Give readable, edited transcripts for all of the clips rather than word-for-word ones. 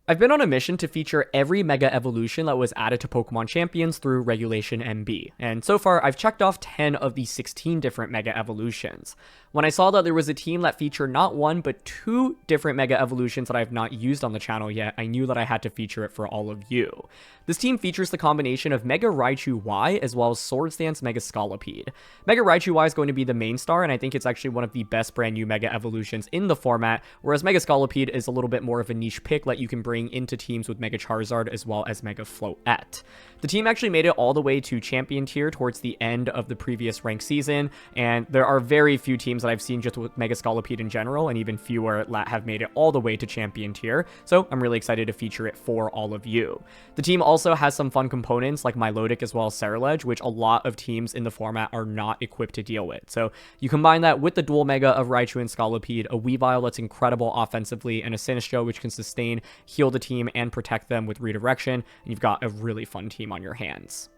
I've been on a mission to feature every Mega Evolution that was added to Pokemon Champions through Regulation MB, and so far I've checked off 10 of the 16 different Mega Evolutions. When I saw that there was a team that featured not one, but 2 different Mega Evolutions that I've not used on the channel yet, I knew that I had to feature it for all of you. This team features the combination of Mega Raichu Y as well as Swords Dance Mega Scolipede. Mega Raichu Y is going to be the main star, and I think it's actually one of the best brand new Mega Evolutions in the format, whereas Mega Scolipede is a little bit more of a niche pick that you can bring into teams with Mega Charizard as well as Mega Floette. The team actually made it all the way to Champion tier towards the end of the previous ranked season, and there are very few teams that I've seen just with Mega Scolipede in general, and even fewer that have made it all the way to Champion tier, so I'm really excited to feature it for all of you. The team also has some fun components like Milotic as well as Ceruledge, which a lot of teams in the format are not equipped to deal with. So you combine that with the dual Mega of Raichu and Scolipede, a Weavile that's incredible offensively, and a Sinistcha which can sustain, heal the team, and protect them with redirection, and you've got a really fun team on your hands.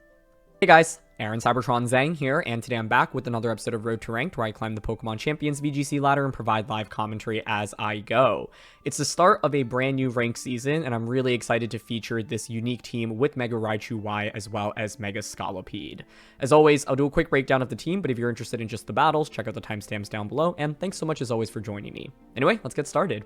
Hey guys, Aaron CybertronVGC here, and today I'm back with another episode of Road to Ranked, where I climb the Pokemon Champions VGC ladder and provide live commentary as I go. It's the start of a brand new ranked season, and I'm really excited to feature this unique team with Mega Raichu Y as well as Mega Scolipede. As always, I'll do a quick breakdown of the team, but if you're interested in just the battles, check out the timestamps down below, and thanks so much as always for joining me. Anyway, let's get started.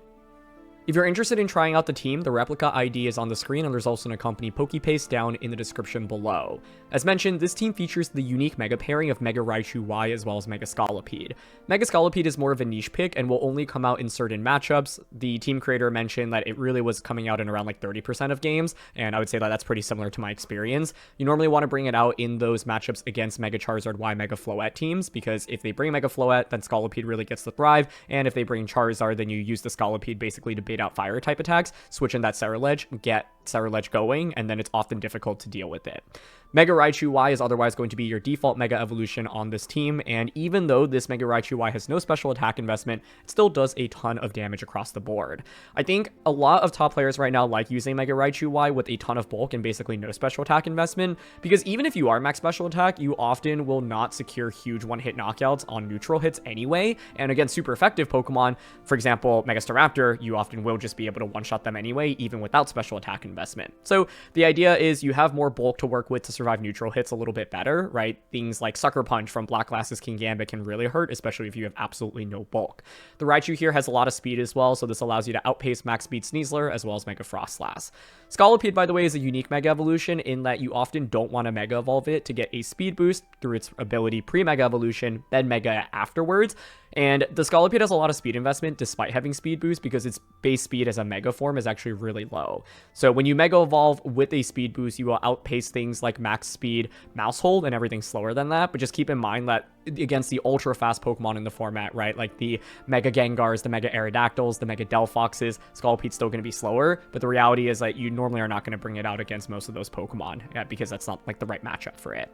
If you're interested in trying out the team, the Replica ID is on the screen, and there's also an accompanying Pokepaste down in the description below. As mentioned, this team features the unique Mega pairing of Mega Raichu Y as well as Mega Scolipede. Mega Scolipede is more of a niche pick and will only come out in certain matchups. The team creator mentioned that it really was coming out in around like 30% of games, and I would say that that's pretty similar to my experience. You normally want to bring it out in those matchups against Mega Charizard Y Mega Floette teams, because if they bring Mega Floette, then Scolipede really gets to thrive, and if they bring Charizard, then you use the Scolipede basically to bait out fire type attacks, switch in that Ceruledge, get Ceruledge going, and then it's often difficult to deal with it. Mega Raichu Y is otherwise going to be your default Mega Evolution on this team, and even though this Mega Raichu Y has no special attack investment, it still does a ton of damage across the board. I think a lot of top players right now like using Mega Raichu Y with a ton of bulk and basically no special attack investment, because even if you are max special attack, you often will not secure huge one-hit knockouts on neutral hits anyway, and against super effective Pokemon, for example, Mega Staraptor, you often will just be able to one-shot them anyway, even without special attack investment. So the idea is you have more bulk to work with to survive neutral hits a little bit better, right? Things like Sucker Punch from Black Glasses King Gambit can really hurt, especially if you have absolutely no bulk. The Raichu here has a lot of speed as well, so this allows you to outpace max speed Sneasler as well as Mega Frostlass. Scolipede, by the way, is a unique Mega Evolution in that you often don't want to Mega Evolve it to get a speed boost through its ability pre-Mega Evolution, then Mega afterwards. And the Scolipede has a lot of speed investment despite having speed boost, because its base speed as a Mega form is actually really low. So when you Mega Evolve with a speed boost, you will outpace things like max speed Mousehold and everything slower than that. But just keep in mind that against the ultra fast Pokemon in the format, right, like the Mega Gengars, the Mega Aerodactyls, the Mega Delphoxes, Scolipede's still going to be slower, but the reality is that you normally are not going to bring it out against most of those Pokemon, because that's not like the right matchup for it.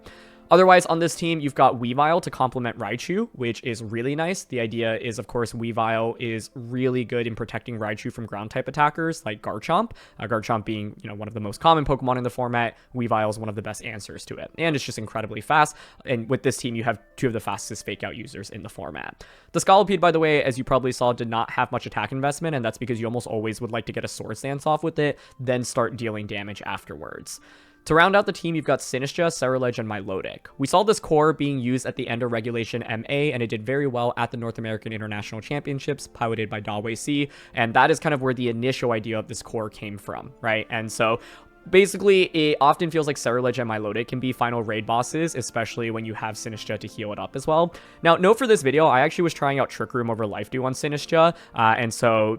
Otherwise, on this team, you've got Weavile to complement Raichu, which is really nice. The idea is, of course, Weavile is really good in protecting Raichu from ground-type attackers like Garchomp. Garchomp being, one of the most common Pokemon in the format, Weavile is one of the best answers to it. And it's just incredibly fast, and with this team, you have 2 of the fastest fake-out users in the format. The Scolipede, by the way, as you probably saw, did not have much attack investment, and that's because you almost always would like to get a Swords Dance off with it, then start dealing damage afterwards. To round out the team, you've got Sinistcha, Ceruledge, and Milotic. We saw this core being used at the end of Regulation MA, and it did very well at the North American International Championships, piloted by Dawei C, and that is kind of where the initial idea of this core came from, right? And so basically, it often feels like Ceruledge and Milotic can be final raid bosses, especially when you have Sinistcha to heal it up as well. Now, note for this video, I actually was trying out Trick Room over Life Dew on Sinistcha,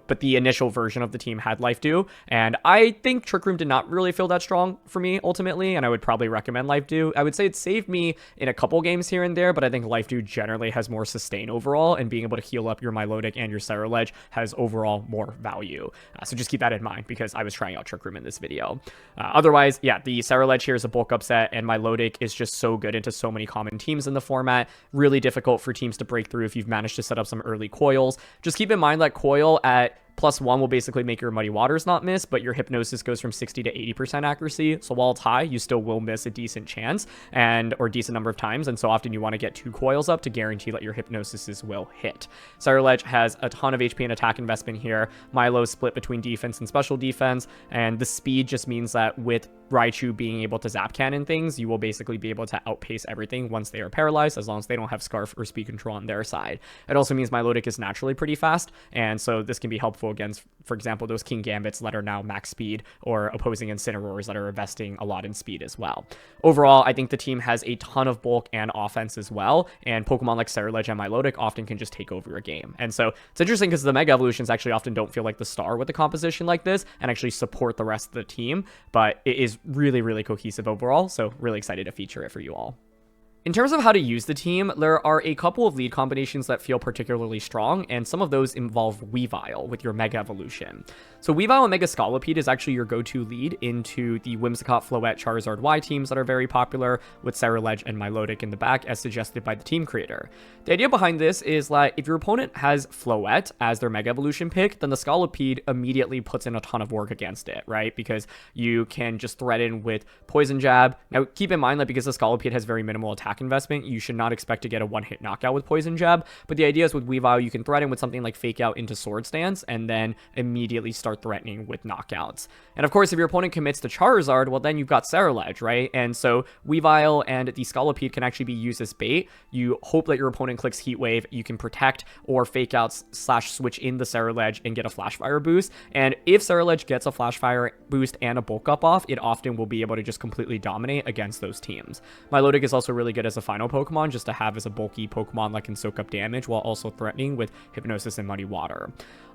but the initial version of the team had Life Dew, and I think Trick Room did not really feel that strong for me, ultimately, and I would probably recommend Life Dew. I would say it saved me in a couple games here and there, but I think Life Dew generally has more sustain overall, and being able to heal up your Milotic and your Ceruledge has overall more value. So just keep that in mind, because I was trying out Trick Room in this video. Otherwise, yeah, the Ceruledge here is a bulk upset, and Milotic is just so good into so many common teams in the format. Really difficult for teams to break through if you've managed to set up some early coils. Just keep in mind that coil at +1 will basically make your Muddy Waters not miss, but your Hypnosis goes from 60 to 80% accuracy. So while it's high, you still will miss a decent chance or decent number of times. And so often you want to get 2 coils up to guarantee that your Hypnosises will hit. Ceruledge has a ton of HP and attack investment here. Milo's split between defense and special defense. And the speed just means that with Raichu being able to zap cannon things, you will basically be able to outpace everything once they are paralyzed, as long as they don't have Scarf or speed control on their side. It also means Milotic is naturally pretty fast, and so this can be helpful against, for example, those King Gambits that are now max speed, or opposing Incineroars that are investing a lot in speed as well. Overall, I think the team has a ton of bulk and offense as well, and Pokemon like Ceruledge and Milotic often can just take over a game. And so it's interesting because the Mega Evolutions actually often don't feel like the star with a composition like this, and actually support the rest of the team, but it is really, really cohesive overall, so really excited to feature it for you all. In terms of how to use the team, there are a couple of lead combinations that feel particularly strong, and some of those involve Weavile with your Mega Evolution. So Weavile and Mega Scolipede is actually your go-to lead into the Whimsicott, Floette, Charizard Y teams that are very popular, with Ceruledge and Milotic in the back as suggested by the team creator. The idea behind this is that if your opponent has Floette as their Mega Evolution pick, then the Scolipede immediately puts in a ton of work against it, right? Because you can just threaten with Poison Jab. Now keep in mind that because the Scolipede has very minimal attack investment, you should not expect to get a one-hit knockout with Poison Jab, but the idea is with Weavile, you can threaten with something like Fake Out into Sword Stance, and then immediately start threatening with knockouts. And of course, if your opponent commits to Charizard, well then you've got Ceruledge, right? And so Weavile and the Scolipede can actually be used as bait. You hope that your opponent clicks Heat Wave, you can protect or Fake Outs / switch in the Ceruledge and get a Flash Fire boost, and if Ceruledge gets a Flash Fire boost and a Bulk Up off, it often will be able to just completely dominate against those teams. Milotic is also really good as a final Pokemon, just to have as a bulky Pokemon that can soak up damage while also threatening with Hypnosis and Muddy Water.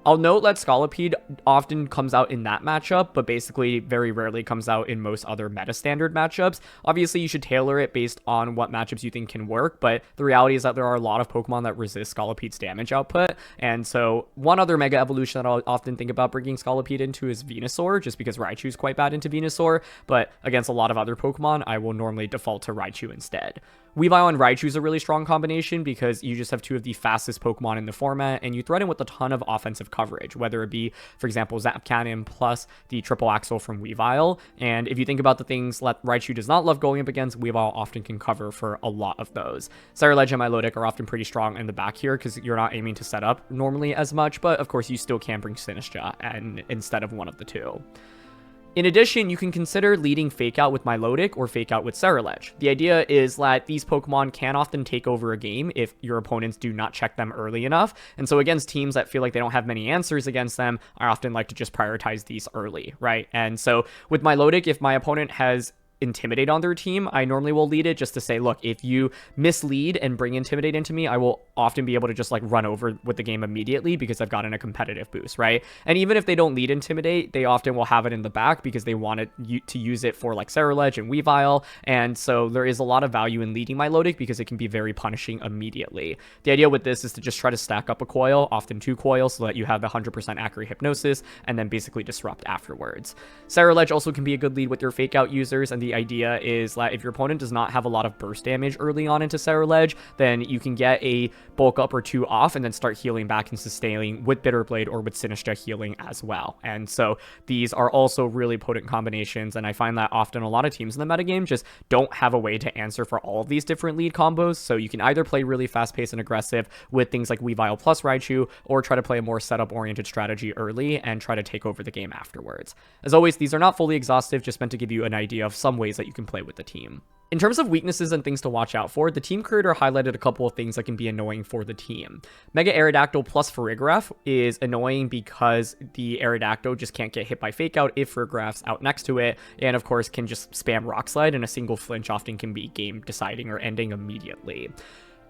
I'll note that Scolipede often comes out in that matchup, but basically very rarely comes out in most other meta standard matchups. Obviously, you should tailor it based on what matchups you think can work, but the reality is that there are a lot of Pokemon that resist Scolipede's damage output, and so one other Mega Evolution that I'll often think about bringing Scolipede into is Venusaur, just because Raichu is quite bad into Venusaur, but against a lot of other Pokemon, I will normally default to Raichu instead. Weavile and Raichu is a really strong combination because you just have 2 of the fastest Pokemon in the format, and you threaten with a ton of offensive coverage, whether it be, for example, Zap Cannon plus the Triple Axle from Weavile. And if you think about the things that Raichu does not love going up against, Weavile often can cover for a lot of those. Ceruledge and Milotic are often pretty strong in the back here because you're not aiming to set up normally as much, but of course you still can bring Sinistcha instead of one of the 2. In addition, you can consider leading Fake Out with Milotic or Fake Out with Ceruledge. The idea is that these Pokemon can often take over a game if your opponents do not check them early enough, and so against teams that feel like they don't have many answers against them, I often like to just prioritize these early, right? And so with Milotic, if my opponent has Intimidate on their team, I normally will lead it just to say, look, if you mislead and bring Intimidate into me, I will often be able to just like run over with the game immediately because I've gotten a competitive boost, right? And even if they don't lead Intimidate, they often will have it in the back because they wanted you to use it for like Ceruledge and Weavile, and so there is a lot of value in leading Milotic because it can be very punishing immediately. The idea with this is to just try to stack up a coil, often 2 coils, so that you have the 100% accurate Hypnosis, and then basically disrupt afterwards. Ceruledge also can be a good lead with your Fake Out users, and the idea is that if your opponent does not have a lot of burst damage early on into Ceruledge, then you can get a bulk up or 2 off and then start healing back and sustaining with Bitter Blade or with Sinistcha healing as well. And so these are also really potent combinations, and I find that often a lot of teams in the metagame just don't have a way to answer for all of these different lead combos, so you can either play really fast-paced and aggressive with things like Weavile plus Raichu, or try to play a more setup-oriented strategy early and try to take over the game afterwards. As always, these are not fully exhaustive, just meant to give you an idea of some ways that you can play with the team. In terms of weaknesses and things to watch out for, the team creator highlighted a couple of things that can be annoying for the team. Mega Aerodactyl plus Farigiraf is annoying because the Aerodactyl just can't get hit by Fake Out if Farigiraf's out next to it, and of course can just spam Rock Slide, and a single flinch often can be game deciding or ending immediately.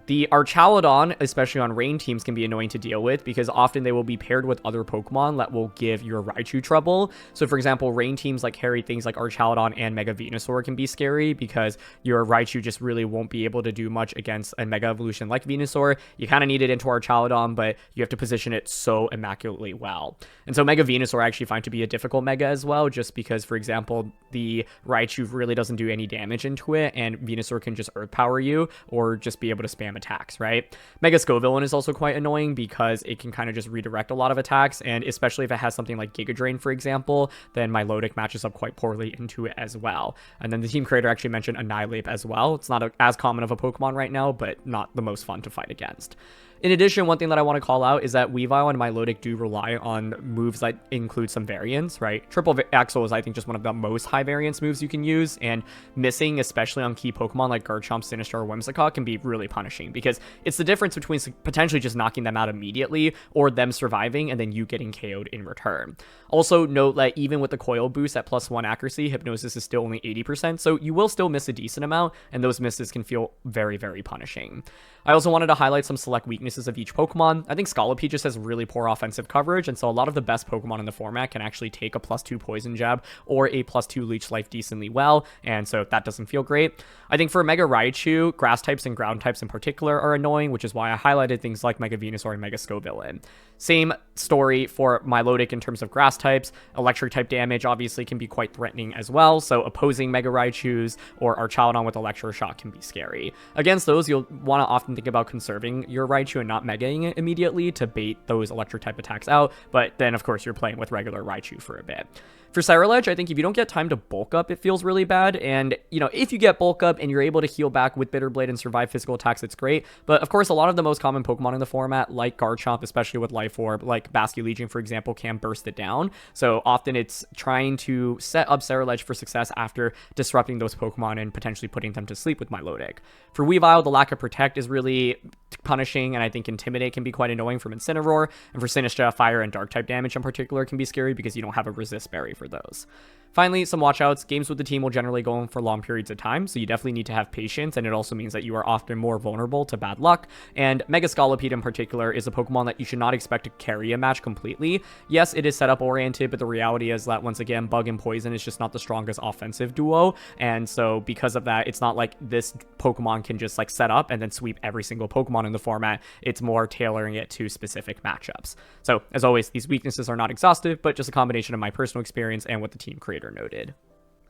The Archaludon, especially on Rain teams, can be annoying to deal with because often they will be paired with other Pokemon that will give your Raichu trouble. So for example, Rain teams like carry things like Archaludon and Mega Venusaur can be scary because your Raichu just really won't be able to do much against a Mega Evolution like Venusaur. You kind of need it into Archaludon, but you have to position it so immaculately well. And so Mega Venusaur I actually find to be a difficult Mega as well, just because, for example, the Raichu really doesn't do any damage into it, and Venusaur can just Earth Power you or just be able to spam attacks, right? Mega Scovillain is also quite annoying because it can kind of just redirect a lot of attacks, and especially if it has something like Giga Drain, for example, then Milotic matches up quite poorly into it as well. And then the team creator actually mentioned Annihilate as well. It's not as common of a Pokemon right now, but not the most fun to fight against. In addition, one thing that I want to call out is that Weavile and Milotic do rely on moves that include some variance, right? Triple Axle is, I think, just one of the most high variance moves you can use, and missing, especially on key Pokemon like Garchomp, Sinistcha, or Whimsicott, can be really punishing, because it's the difference between potentially just knocking them out immediately or them surviving and then you getting KO'd in return. Also, note that even with the coil boost at +1 accuracy, Hypnosis is still only 80%, so you will still miss a decent amount, and those misses can feel very, very punishing. I also wanted to highlight some select weaknesses of each Pokemon. I think Scolipede just has really poor offensive coverage, and so a lot of the best Pokemon in the format can actually take a +2 Poison Jab or a +2 Leech Life decently well, and so that doesn't feel great. I think for Mega Raichu, Grass types and Ground types in particular are annoying, which is why I highlighted things like Mega Venusaur and Mega Scovillain. Same story for Milotic in terms of Grass types. Electric type damage obviously can be quite threatening as well, so opposing Mega Raichus or Archaladon with Electroshock can be scary. Against those, you'll want to often think about conserving your Raichu and not Megaing it immediately to bait those electric type attacks out, but then of course you're playing with regular Raichu for a bit. For Ceruledge, I think if you don't get time to bulk up, it feels really bad, and, you know, if you get bulk up and you're able to heal back with Bitter Blade and survive physical attacks, it's great, but of course a lot of the most common Pokemon in the format, like Garchomp, especially with Life Orb, like Basculegion, for example, can burst it down, so often it's trying to set up Ceruledge for success after disrupting those Pokemon and potentially putting them to sleep with Milotic. For Weavile, the lack of Protect is really punishing, and I think Intimidate can be quite annoying from Incineroar, and for Sinistcha, Fire and Dark type damage in particular can be scary because you don't have a Resist Berry for those. Finally, some watchouts. Games with the team will generally go on for long periods of time, so you definitely need to have patience, and it also means that you are often more vulnerable to bad luck, and Mega Scolipede in particular is a Pokemon that you should not expect to carry a match completely. Yes, it is setup oriented, but the reality is that, once again, Bug and Poison is just not the strongest offensive duo, and so because of that, it's not like this Pokemon can just like set up and then sweep every single Pokemon in the format. It's more tailoring it to specific matchups. So, as always, these weaknesses are not exhaustive, but just a combination of my personal experience and what the team creator noted.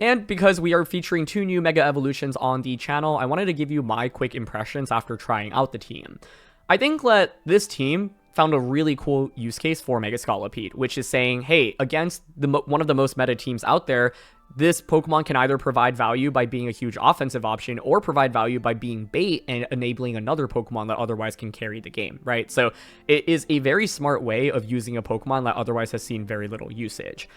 And because we are featuring 2 new Mega Evolutions on the channel, I wanted to give you my quick impressions after trying out the team. I think that this team found a really cool use case for Mega Scolipede, which is saying, hey, against one of the most meta teams out there, this Pokemon can either provide value by being a huge offensive option or provide value by being bait and enabling another Pokemon that otherwise can carry the game, right? So it is a very smart way of using a Pokemon that otherwise has seen very little usage.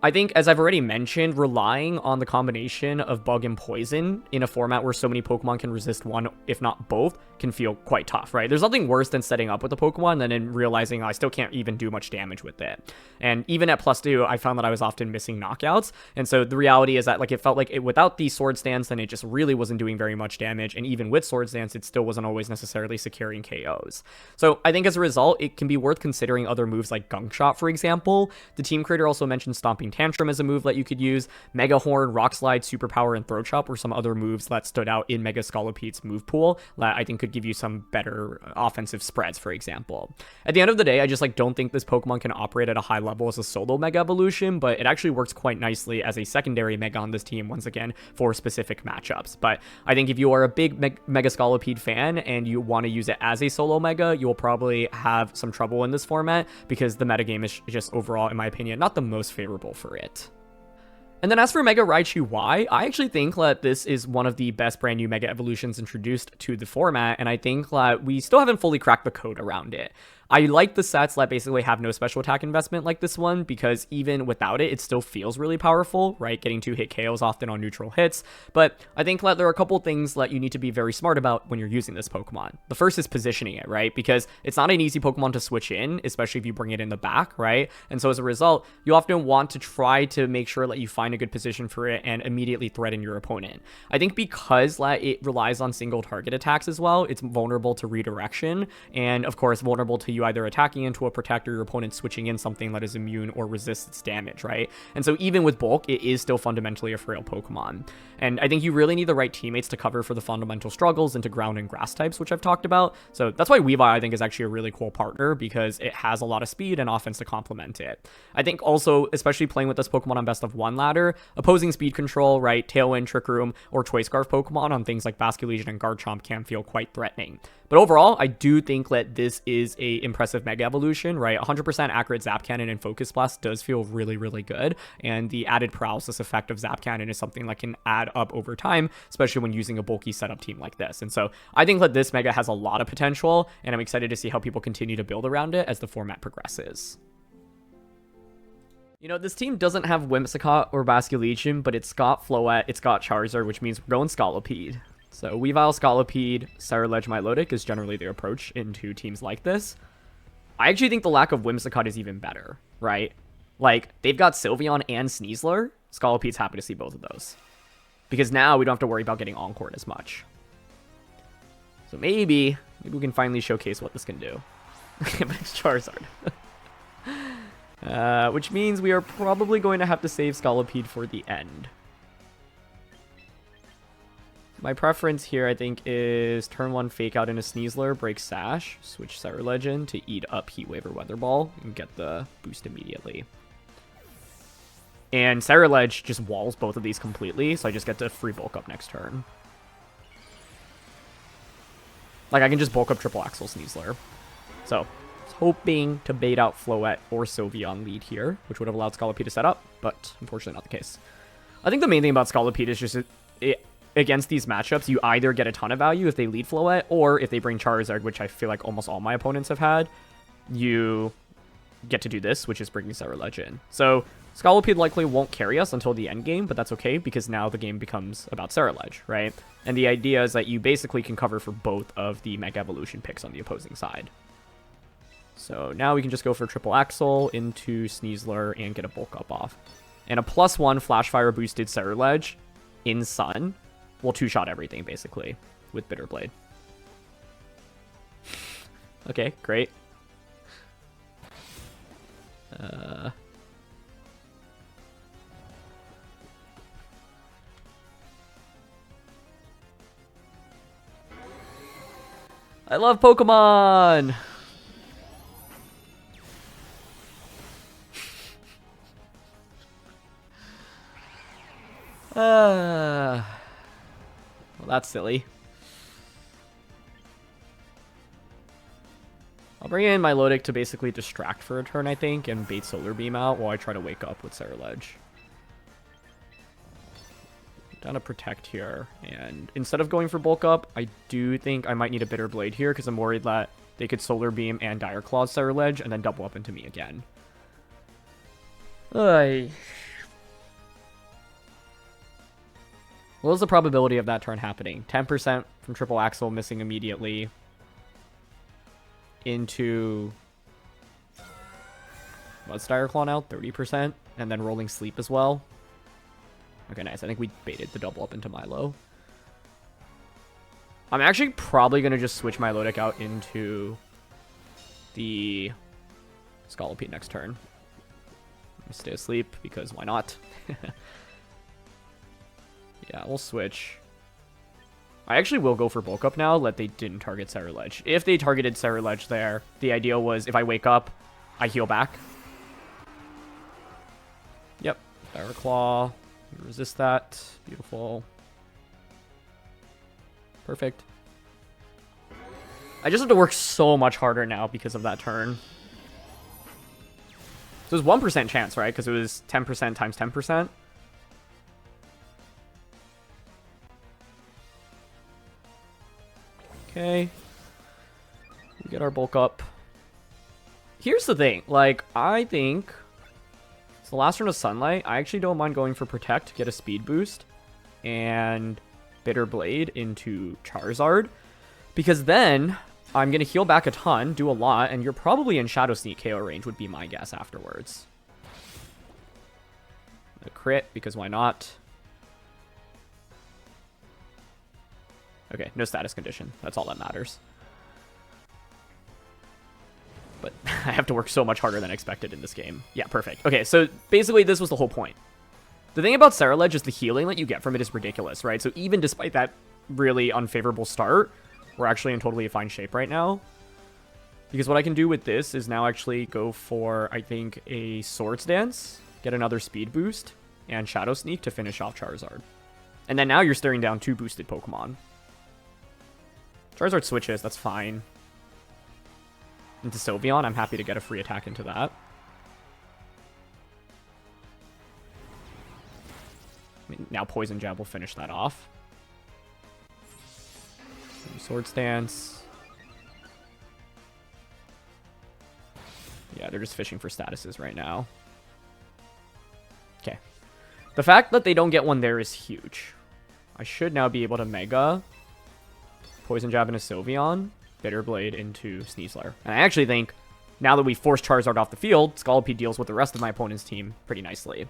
I think, as I've already mentioned, relying on the combination of Bug and Poison in a format where so many Pokemon can resist one, if not both, can feel quite tough, right? There's nothing worse than setting up with a Pokemon and then realizing I still can't even do much damage with it. And even at +2, I found that I was often missing knockouts, and so the reality is that, like, it felt like without the Swords Dance, then it just really wasn't doing very much damage, and even with Swords Dance, it still wasn't always necessarily securing KOs. So I think as a result, it can be worth considering other moves like Gunk Shot, for example. The team creator also mentioned Stomping Tantrum as a move that you could use. Mega Horn, Rock Slide, Superpower, and Throat Chop were some other moves that stood out in Mega Scolipede's move pool that I think could give you some better offensive spreads, for example. At the end of the day, I just don't think this Pokemon can operate at a high level as a solo Mega Evolution, but it actually works quite nicely as a secondary Mega on this team, once again, for specific matchups. But I think if you are a big Mega Scolipede fan and you want to use it as a solo Mega, you will probably have some trouble in this format because the metagame is just overall, in my opinion, not the most favorable for it. And then as for Mega Raichu Y, I actually think that this is one of the best brand new Mega Evolutions introduced to the format, and I think that we still haven't fully cracked the code around it. I like the sets that basically have no special attack investment like this one, because even without it, it still feels really powerful, right? Getting 2-hit KOs often on neutral hits, but I think that there are a couple things that you need to be very smart about when you're using this Pokemon. The first is positioning it, right? Because it's not an easy Pokemon to switch in, especially if you bring it in the back, right? And so as a result, you often want to try to make sure that you find a good position for it and immediately threaten your opponent. I think because it relies on single target attacks as well, it's vulnerable to redirection, and of course vulnerable to you either attacking into a Protect or your opponent switching in something that is immune or resists its damage, right? And so even with bulk, it is still fundamentally a frail Pokemon. And I think you really need the right teammates to cover for the fundamental struggles into ground and grass types, which I've talked about. So that's why Weavile, I think, is actually a really cool partner, because it has a lot of speed and offense to complement it. I think also, especially playing with this Pokemon on best of 1 ladder, opposing speed control, right, Tailwind, Trick Room, or Choice Scarf Pokemon on things like Basculegion and Garchomp can feel quite threatening. But overall, I do think that this is a impressive Mega Evolution, right? 100% accurate Zap Cannon and Focus Blast does feel really, really good. And the added paralysis effect of Zap Cannon is something that can add up over time, especially when using a bulky setup team like this. And so I think that this Mega has a lot of potential, and I'm excited to see how people continue to build around it as the format progresses. You know, this team doesn't have Whimsicott or Basculegion, but it's got Floette, it's got Charizard, which means we're going Scolipede. So Weavile, Scolipede, Ceruledge, Milotic is generally the approach into teams like this. I actually think the lack of Whimsicott is even better, right? Like, they've got Sylveon and Sneasler. Scolipede's happy to see both of those. Because now we don't have to worry about getting Encored as much. So maybe we can finally showcase what this can do. But it's Charizard. Which means we are probably going to have to save Scolipede for the end. My preference here, I think, is turn 1 Fake Out into Sneasler, break Sash, switch Ceruledge in to eat up Heat Wave or Weather Ball, and get the boost immediately. And Ceruledge just walls both of these completely, so I just get to free bulk up next turn. Like, I can just bulk up Triple Axle Sneasler. So, hoping to bait out Floette or Sylveon lead here, which would have allowed Scolipede to set up, but unfortunately not the case. I think the main thing about Scolipede is just against these matchups, you either get a ton of value if they lead Floette, or if they bring Charizard, which I feel like almost all my opponents have had, you get to do this, which is bringing Ceruledge in. So Scolipede likely won't carry us until the end game, but that's okay, because now the game becomes about Ceruledge, right? And the idea is that you basically can cover for both of the Mega Evolution picks on the opposing side. So now we can just go for Triple Axle into Sneasler and get a bulk up off. And a +1 Flash Fire boosted Ceruledge in Sun will two-shot everything, basically, with Bitter Blade. Okay, great. I love Pokemon! Well, that's silly. I'll bring in Milotic to basically distract for a turn, I think, and bait Solar Beam out while I try to wake up with Ceruledge. Down to Protect here, and instead of going for bulk up, I do think I might need a Bitter Blade here, because I'm worried that they could Solar Beam and Dire Claw Ceruledge, and then double up into me again. What was the probability of that turn happening? 10% from Triple Axle missing immediately into... What's Dire Claw now? 30%? And then Rolling Sleep as well. Okay, nice. I think we baited the double up into Milo. I'm actually probably going to just switch Milotic out into the Scolipede next turn. Stay asleep, because why not? Yeah, we'll switch. I actually will go for bulk up now, that they didn't target Ceruledge. If they targeted Ceruledge there, the idea was if I wake up, I heal back. Yep, Dire Claw. Resist that. Beautiful. Perfect. I just have to work so much harder now because of that turn. So it was 1% chance, right? Because it was 10% times 10%. Okay. We get our bulk up. Here's the thing. Like, I think it's the last turn of Sunlight. I actually don't mind going for Protect, get a speed boost, and Bitter Blade into Charizard. Because then I'm going to heal back a ton, do a lot, and you're probably in Shadow Sneak KO range would be my guess afterwards. A crit, because why not? Okay, no status condition. That's all that matters. But I have to work so much harder than expected in this game. Yeah, perfect. Okay, so basically this was the whole point. The thing about Ceruledge is the healing that you get from it is ridiculous, right? So even despite that really unfavorable start, we're actually in totally fine shape right now. Because what I can do with this is now actually go for, I think, a Swords Dance, get another speed boost, and Shadow Sneak to finish off Charizard. And then now you're staring down 2 boosted Pokemon. Charizard switches, that's fine. Into Sylveon, I'm happy to get a free attack into that. I mean, now Poison Jab will finish that off. Sword Stance. Yeah, they're just fishing for statuses right now. Okay. The fact that they don't get one there is huge. I should now be able to Mega Poison Jab into Sylveon, Bitter Blade into Sneasler. And I actually think, now that we forced Charizard off the field, Scolipede deals with the rest of my opponent's team pretty nicely.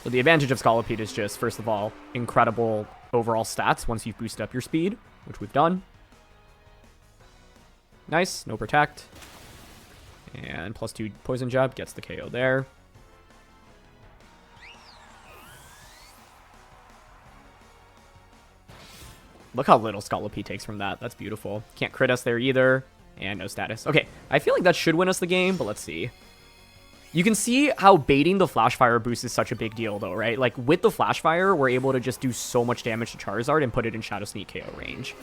So the advantage of Scolipede is just, first of all, incredible overall stats once you've boosted up your speed, which we've done. Nice, no Protect. And +2 Poison Jab gets the KO there. Look how little Scolipede takes from that. That's beautiful. Can't crit us there either. And no status. Okay, I feel like that should win us the game, but let's see. You can see how baiting the Flash Fire boost is such a big deal, though, right? Like, with the Flash Fire, we're able to just do so much damage to Charizard and put it in Shadow Sneak KO range.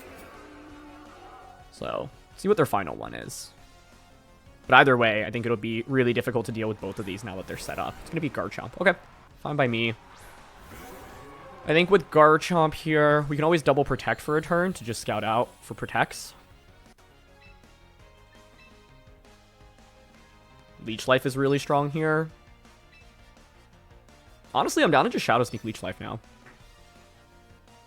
So, see what their final one is. But either way, I think it'll be really difficult to deal with both of these now that they're set up. It's going to be Garchomp. Okay, fine by me. I think with Garchomp here, we can always double Protect for a turn to just scout out for Protects. Leech Life is really strong here. Honestly, I'm down to just Shadow Sneak Leech Life now.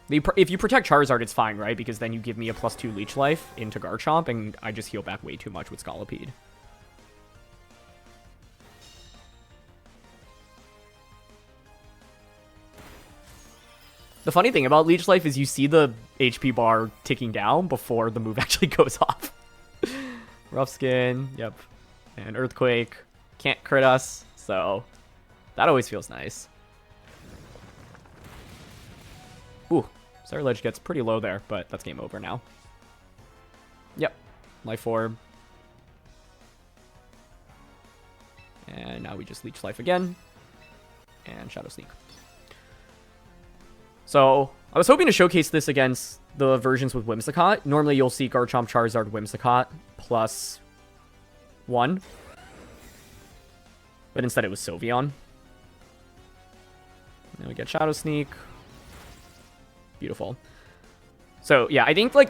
If you protect Charizard, it's fine, right? Because then you give me a +2 Leech Life into Garchomp, and I just heal back way too much with Scolipede. The funny thing about Leech Life is you see the HP bar ticking down before the move actually goes off. Rough Skin, yep. And Earthquake. Can't crit us, so that always feels nice. Ooh, Ceruledge gets pretty low there, but that's game over now. Yep, Life Orb. And now we just Leech Life again. And Shadow Sneak. So, I was hoping to showcase this against the versions with Whimsicott. Normally you'll see Garchomp, Charizard, Whimsicott +1. But instead it was Sylveon. Then we get Shadow Sneak. Beautiful. So, yeah, I think, like,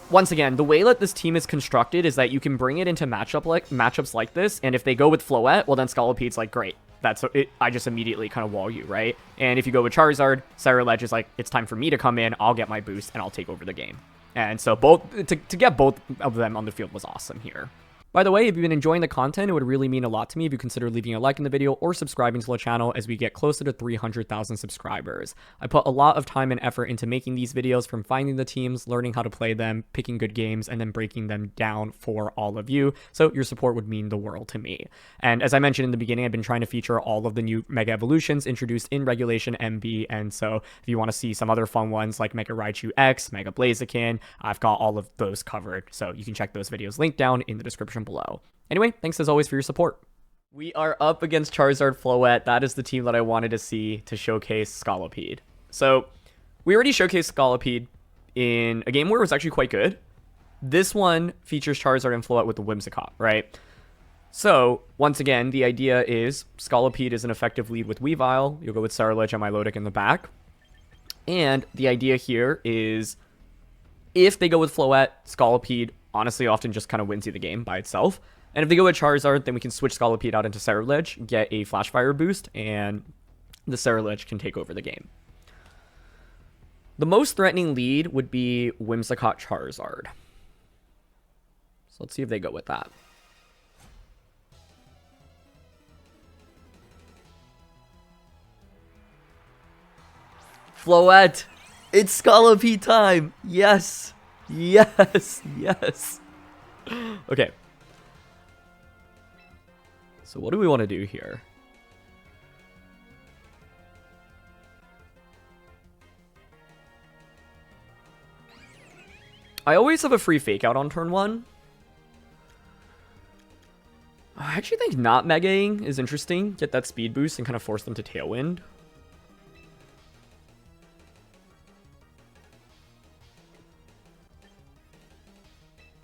once again, the way that this team is constructed is that you can bring it into matchups like this, and if they go with Floette, well then Scolipede's like, great. That's it. I just immediately kind of wall you, right? And if you go with Charizard, Ceruledge is like, it's time for me to come in, I'll get my boost, and I'll take over the game. And so to get both of them on the field was awesome here. By the way, if you've been enjoying the content, it would really mean a lot to me if you consider leaving a like in the video or subscribing to the channel as we get closer to 300,000 subscribers. I put a lot of time and effort into making these videos, from finding the teams, learning how to play them, picking good games, and then breaking them down for all of you. So your support would mean the world to me. And as I mentioned in the beginning, I've been trying to feature all of the new Mega Evolutions introduced in Regulation MB. And so if you want to see some other fun ones like Mega Raichu X, Mega Blaziken, I've got all of those covered. So you can check those videos linked down in the description below. Anyway, thanks as always for your support. We are up against Charizard Floette. That is the team that I wanted to see to showcase Scolipede. So we already showcased Scolipede in a game where it was actually quite good. This one features Charizard and Floette with the Whimsicott, right? So once again, the idea is Scolipede is an effective lead with Weavile. You'll go with Ceruledge and Milotic in the back. And the idea here is if they go with Floette, Scolipede honestly often just kind of wins you the game by itself. And if they go with Charizard, then we can switch Scolipede out into Ceruledge, get a Flash Fire boost, and the Ceruledge can take over the game. The most threatening lead would be Whimsicott Charizard. So let's see if they go with that. Floette! It's Scolipede time! Yes! Yes! Yes! Okay. So what do we want to do here? I always have a free fake out on turn 1. I actually think not Megaing is interesting. Get that speed boost and kind of force them to Tailwind.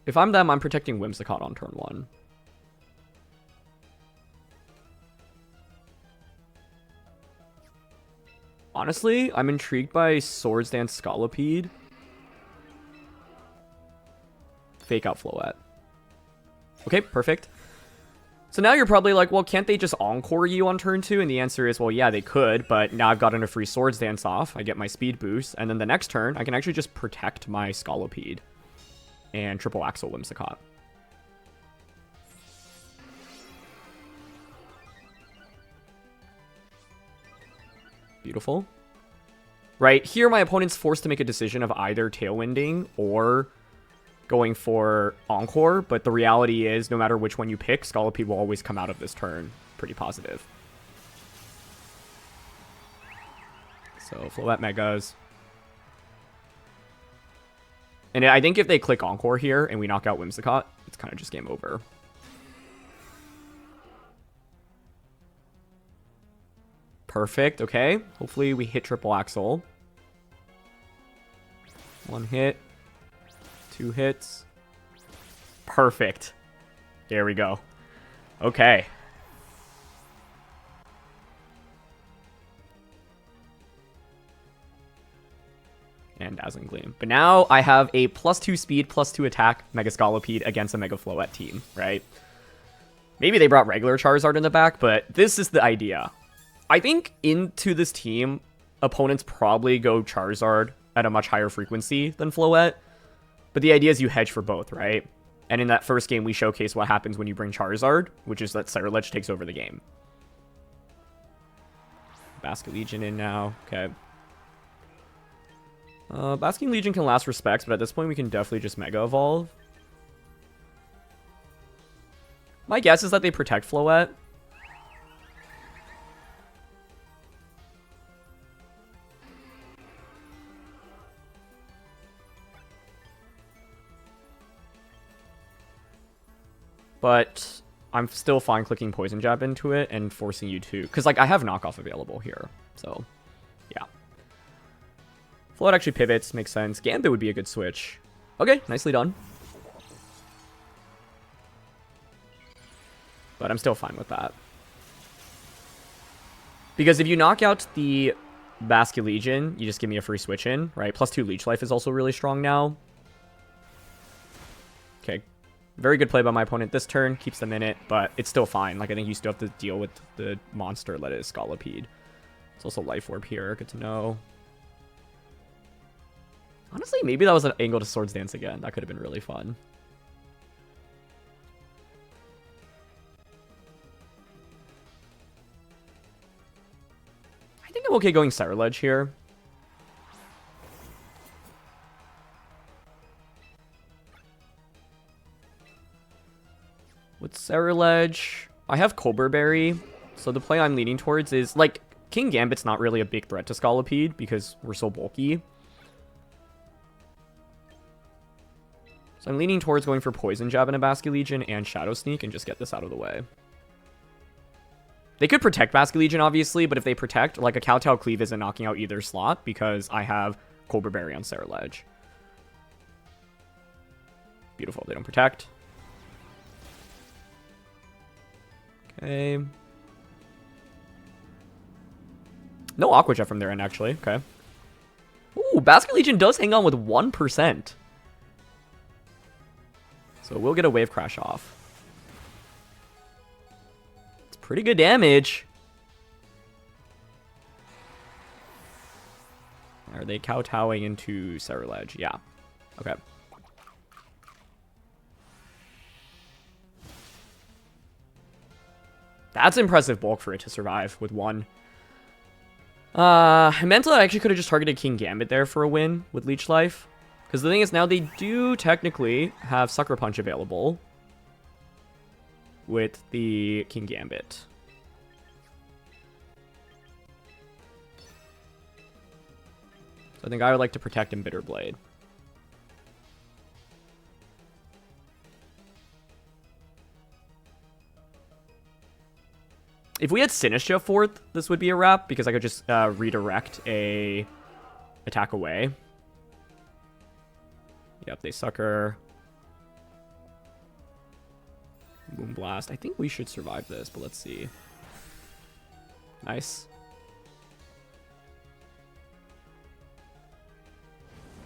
If I'm them, I'm protecting Whimsicott on turn 1. Honestly, I'm intrigued by Swords Dance Scolipede. Fake out Floette. Okay, perfect. So now you're probably like, well, can't they just Encore you on turn 2? And the answer is, well, yeah, they could, but now I've gotten a free Swords Dance off. I get my speed boost, and then the next turn, I can actually just protect my Scolipede and triple Axle Whimsicott. Beautiful. Right, here my opponent's forced to make a decision of either Tailwinding or going for Encore, but the reality is, no matter which one you pick, Scolipede will always come out of this turn pretty positive. So, Floette Megas. And I think if they click Encore here and we knock out Whimsicott, it's kind of just game over. Perfect, okay. Hopefully we hit triple Axle. 1 hit. 2 hits. Perfect. There we go. Okay. And Dazzling Gleam. But now I have a +2 speed, +2 attack Mega Scolipede against a Mega Floette team, right? Maybe they brought regular Charizard in the back, but this is the idea. I think into this team, opponents probably go Charizard at a much higher frequency than Floette. But the idea is you hedge for both, right? And in that first game, we showcase what happens when you bring Charizard, which is that Ceruledge takes over the game. Basket Legion in now. Okay. Basking Legion can last respects, but at this point, we can definitely just Mega Evolve. My guess is that they protect Floette. But I'm still fine clicking Poison Jab into it and forcing you to... Because, like, I have knockoff available here. So, yeah. Floette actually pivots. Makes sense. Gambit would be a good switch. Okay, nicely done. But I'm still fine with that. Because if you knock out the Basket Legion, you just give me a free switch in, right? +2 Leech Life is also really strong now. Okay. Very good play by my opponent this turn. Keeps them in it, but it's still fine. Like, I think you still have to deal with the monster that is Scolipede. It's also Life Orb here. Good to know. Honestly, maybe that was an angle to Swords Dance again. That could have been really fun. I think I'm okay going Ceruledge here. With Ceruledge, I have Colbur Berry, so the play I'm leaning towards is, like, King Gambit's not really a big threat to Scolipede because we're so bulky. So I'm leaning towards going for Poison Jab and a Basket Legion and Shadow Sneak and just get this out of the way. They could protect Basket Legion, obviously, but if they protect, like, a Kowtow Cleave isn't knocking out either slot because I have Colbur Berry on Ceruledge. Beautiful, they don't protect. Okay. No Aqua Jet from their end, actually. Okay. Ooh, Basket Legion does hang on with 1%. So we'll get a Wave Crash off. It's pretty good damage. Are they kowtowing into Ceruledge? Yeah. Okay. That's impressive bulk for it to survive with 1. I meant that I actually could have just targeted King Gambit there for a win with Leech Life. Because the thing is, now they do technically have Sucker Punch available with the King Gambit. So I think I would like to protect Embittered Blade. If we had Sinistcha 4th, this would be a wrap, because I could just redirect a attack away. Yep, they sucker. Moonblast. I think we should survive this, but let's see. Nice.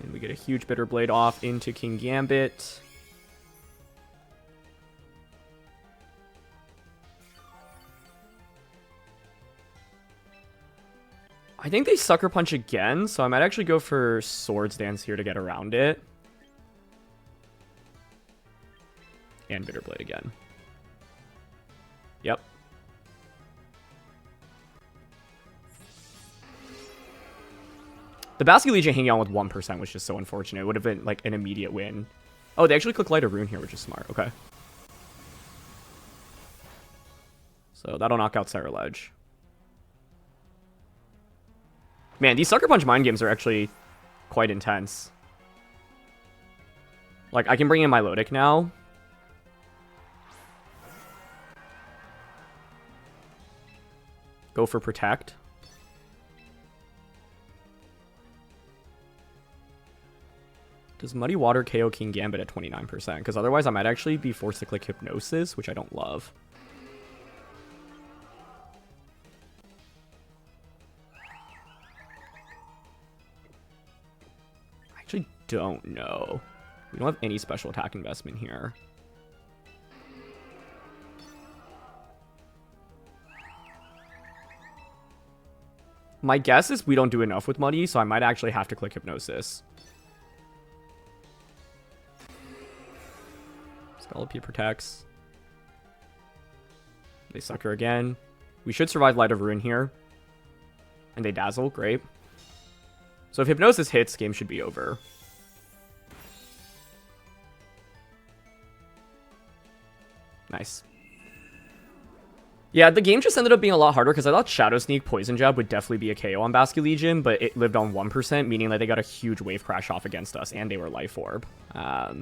And we get a huge Bitter Blade off into King Gambit. I think they Sucker Punch again, so I might actually go for Swords Dance here to get around it. And Bitter Blade again. Yep. The Basculegion hanging on with 1% was just so unfortunate. It would have been like an immediate win. Oh, they actually click Light of Rune here, which is smart. Okay. So that'll knock out Ceruledge. Man, these Sucker Punch mind games are actually quite intense. Like, I can bring in Milotic now. Go for Protect. Does Muddy Water KO King Gambit at 29%? Because otherwise I might actually be forced to click Hypnosis, which I don't love. I actually don't know. We don't have any special attack investment here. My guess is we don't do enough with Muddy, so I might actually have to click Hypnosis. Scolipede protects. They Sucker again. We should survive Light of Ruin here. And they Dazzle. Great. So if Hypnosis hits, game should be over. Nice. Yeah, the game just ended up being a lot harder because I thought Shadow Sneak Poison Jab would definitely be a KO on Basculegion, but it lived on 1%, meaning that they got a huge Wave Crash off against us, and they were Life Orb. I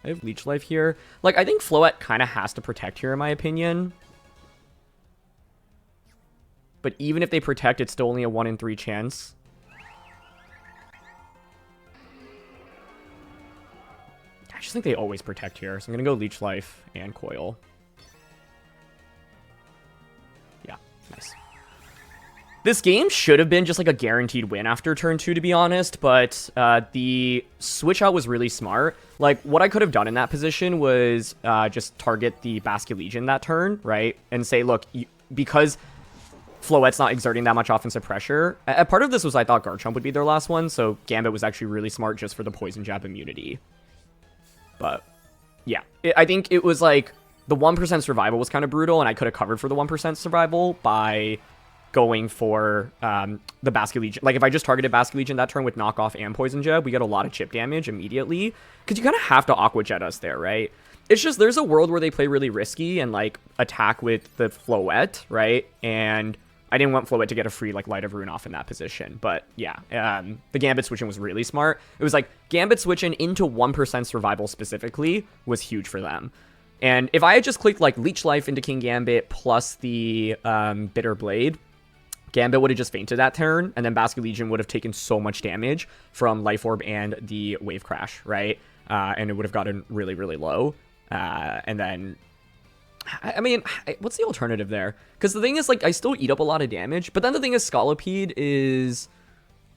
have Leech Life here. Like, I think M-Floette kind of has to protect here, in my opinion. But even if they protect, it's still only a 1 in 3 chance. I just think they always protect here. So I'm going to go Leech Life and Coil. Yeah, nice. This game should have been just like a guaranteed win after turn 2, to be honest, but the switch out was really smart. Like, what I could have done in that position was just target the Basculegion that turn, right? And say, look, because M-Floette's not exerting that much offensive pressure. A part of this was I thought Garchomp would be their last one, so Gambit was actually really smart just for the Poison Jab immunity. But, yeah. I think it was like, the 1% survival was kind of brutal, and I could have covered for the 1% survival by going for the Basculegion. Like, if I just targeted Basculegion that turn with knockoff and Poison Jab, we get a lot of chip damage immediately. Because you kind of have to Aqua Jet us there, right? It's just, there's a world where they play really risky and, like, attack with the M-Floette, right? And I didn't want M-Floette to get a free, like, Light of Rune off in that position. But, yeah, the Gambit switching was really smart. It was like, Gambit switching into 1% survival specifically was huge for them. And if I had just clicked, like, Leech Life into King Gambit plus the Bitter Blade, Gambit would have just fainted that turn, and then Basculegion would have taken so much damage from Life Orb and the Wave Crash, right? And it would have gotten really, really low. And then, I mean, what's the alternative there? Because the thing is, like, I still eat up a lot of damage, but then the thing is, Scolipede is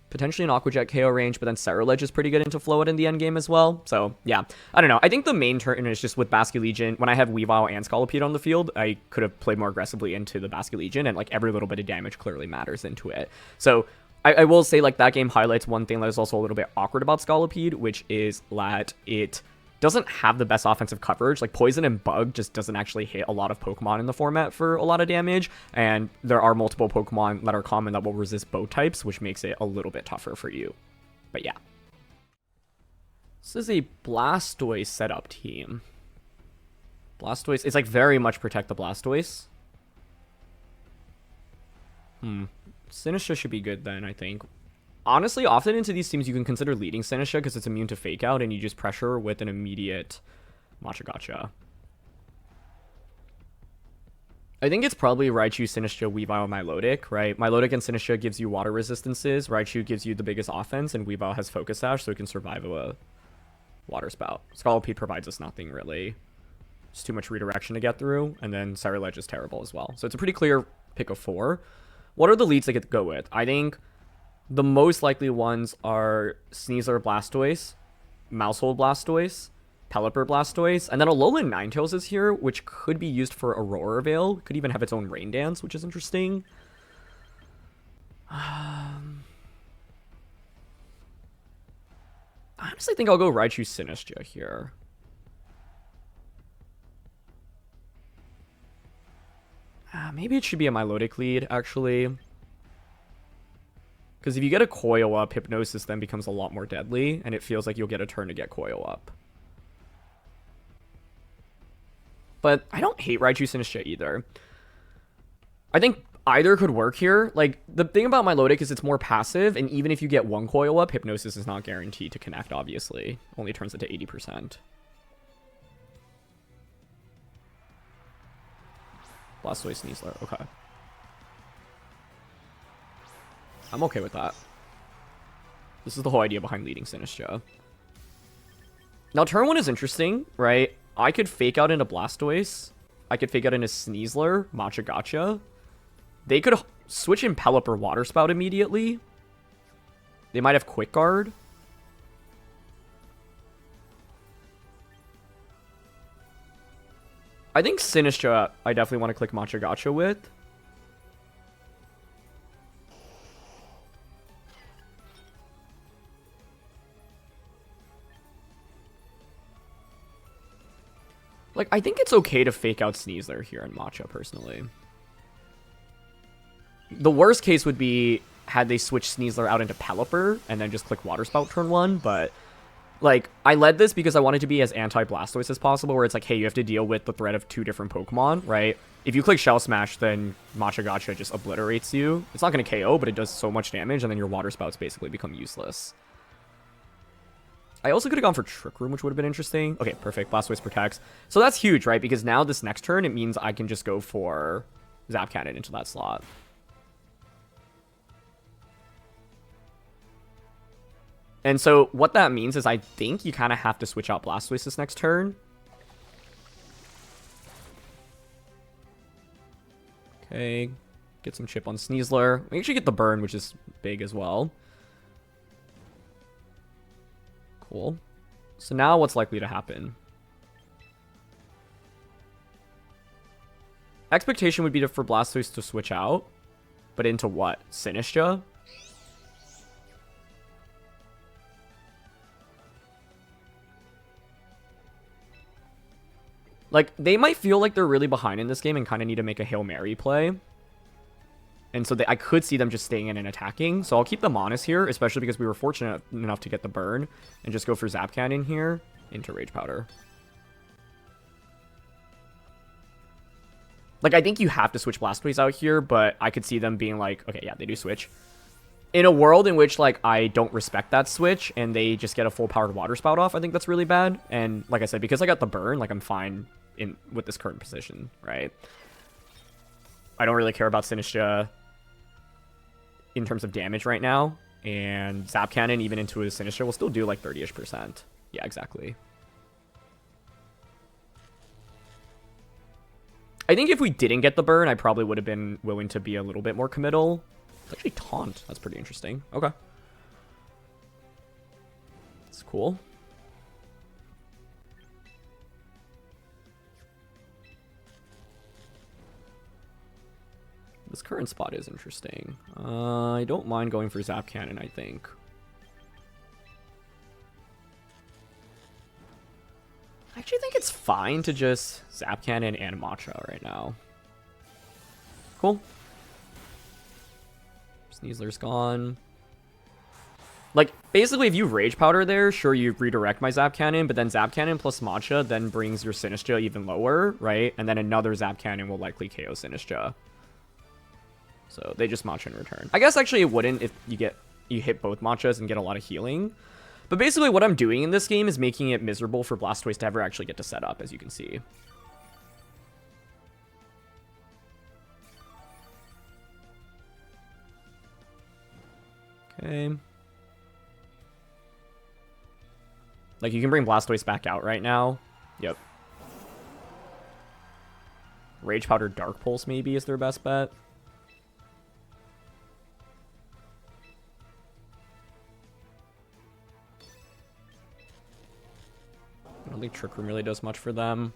potentially an Aqua Jet KO range, but then Ceruledge is pretty good into M-Floette in the end game as well. So, yeah, I don't know. I think the main turn is just with Basculegion. When I have Weavile and Scolipede on the field, I could have played more aggressively into the Basculegion, and, like, every little bit of damage clearly matters into it. So, I will say, like, that game highlights one thing that is also a little bit awkward about Scolipede, which is that it doesn't have the best offensive coverage. Like, Poison and Bug just doesn't actually hit a lot of Pokemon in the format for a lot of damage, and there are multiple Pokemon that are common that will resist both types, which makes it a little bit tougher for you. But yeah. This is a Blastoise setup team. Blastoise, it's like very much protect the Blastoise. Sinistcha should be good then, I think. Honestly, often into these teams, you can consider leading Sinistcha because it's immune to Fake Out, and you just pressure with an immediate Matcha Gotcha. I think it's probably Raichu, Sinistcha, Weavile, Milotic, right? Milotic and Sinistcha gives you water resistances. Raichu gives you the biggest offense, and Weavile has Focus Sash, so it can survive a water spout. Scolipede provides us nothing, really. It's too much redirection to get through, and then Ceruledge is terrible as well. So it's a pretty clear pick of 4. What are the leads I get to go with? I think the most likely ones are Sneasler Blastoise, Maushold Blastoise, Pelipper Blastoise, and then Alolan Ninetales is here, which could be used for Aurora Veil. Could even have its own Rain Dance, which is interesting. I honestly think I'll go Raichu Sinistcha here. Maybe it should be a Milotic lead, actually. Because if you get a Coil up, Hypnosis then becomes a lot more deadly, and it feels like you'll get a turn to get Coil up. But I don't hate Raichu Sinistcha either. I think either could work here. Like, the thing about Milotic is it's more passive, and even if you get one Coil up, Hypnosis is not guaranteed to connect, obviously. Only turns it to 80%. Blastoise, Sneasler, okay. I'm okay with that. This is the whole idea behind leading Sinistcha. Now, turn 1 is interesting, right? I could fake out into Blastoise. I could fake out into Sneasler, Machagacha. They could switch in Pelipper Water Spout immediately. They might have Quick Guard. I think Sinistcha, I definitely want to click Machagacha with. Like, I think it's okay to fake out Sneasler here in Matcha, personally. The worst case would be had they switch Sneasler out into Pelipper and then just click Water Spout turn 1, but like, I led this because I wanted to be as anti-Blastoise as possible, where it's like, hey, you have to deal with the threat of 2 different Pokemon, right? If you click Shell Smash, then Machagacha just obliterates you. It's not going to KO, but it does so much damage, and then your Water Spouts basically become useless. I also could have gone for Trick Room, which would have been interesting. Okay, perfect. Blastoise protects. So that's huge, right? Because now this next turn, it means I can just go for Zap Cannon into that slot. And so what that means is I think you kind of have to switch out Blastoise this next turn. Okay, get some chip on Sneasler. We actually get the burn, which is big as well. Cool. So now what's likely to happen? Expectation would be for Blastoise to switch out. But into what? Sinistcha? Like, they might feel like they're really behind in this game and kind of need to make a Hail Mary play. And so I could see them just staying in and attacking. So I'll keep them honest here, especially because we were fortunate enough to get the burn. And just go for Zap Cannon here into Rage Powder. Like, I think you have to switch Blastoise out here, but I could see them being like, okay, yeah, they do switch. In a world in which, like, I don't respect that switch and they just get a full-powered Water Spout off, I think that's really bad. And like I said, because I got the burn, like, I'm fine with this current position, right? I don't really care about Sinistcha in terms of damage right now. And Zap Cannon, even into a Sinistcha, will still do, like, 30-ish%. Yeah, exactly. I think if we didn't get the burn, I probably would have been willing to be a little bit more committal. It's actually Taunt. That's pretty interesting. Okay. That's cool. This current spot is interesting. I don't mind going for Zap Cannon, I think. I actually think it's fine to just Zap Cannon and Matcha right now. Cool. Sneasler's gone. Like, basically, if you Rage Powder there, sure, you redirect my Zap Cannon, but then Zap Cannon plus Matcha then brings your Sinistcha even lower, right? And then another Zap Cannon will likely KO Sinistcha. So they just Matcha in return. I guess actually it wouldn't if you hit both Matchas and get a lot of healing. But basically what I'm doing in this game is making it miserable for Blastoise to ever actually get to set up, as you can see. Okay. Like, you can bring Blastoise back out right now. Yep. Rage Powder Dark Pulse maybe is their best bet. I don't think Trick Room really does much for them.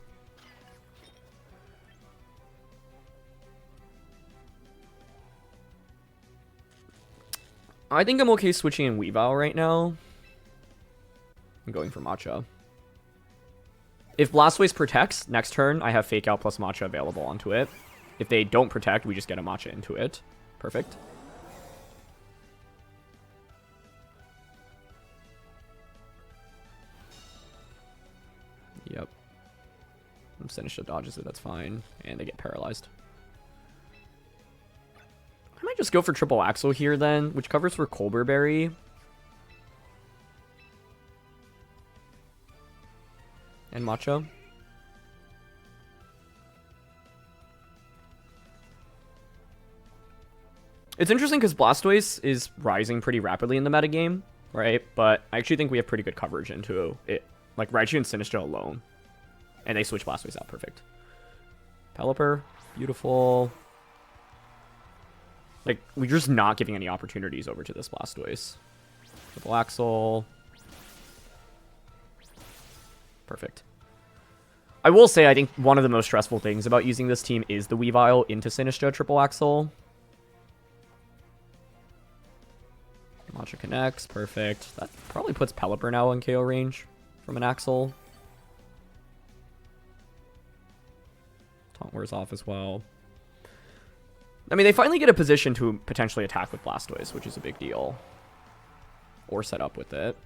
I think I'm okay switching in Weavile right now. I'm going for Matcha. If Blastoise protects, next turn, I have Fake Out plus Matcha available onto it. If they don't protect, we just get a Matcha into it. Perfect. Yep. Sinistcha dodges it, that's fine. And they get paralyzed. I might just go for Triple Axle here then, which covers for Colbur Berry. And Matcha. It's interesting because Blastoise is rising pretty rapidly in the metagame, right? But I actually think we have pretty good coverage into it. Like Raichu and Sinistcha alone. And they switch Blastoise out. Perfect. Pelipper. Beautiful. Like, we're just not giving any opportunities over to this Blastoise. Triple Axle. Perfect. I will say, I think one of the most stressful things about using this team is the Weavile into Sinistcha Triple Axle. Matcha connects. Perfect. That probably puts Pelipper now in KO range from an Axle. Taunt wears off as well. I mean, they finally get a position to potentially attack with Blastoise, which is a big deal. Or set up with it.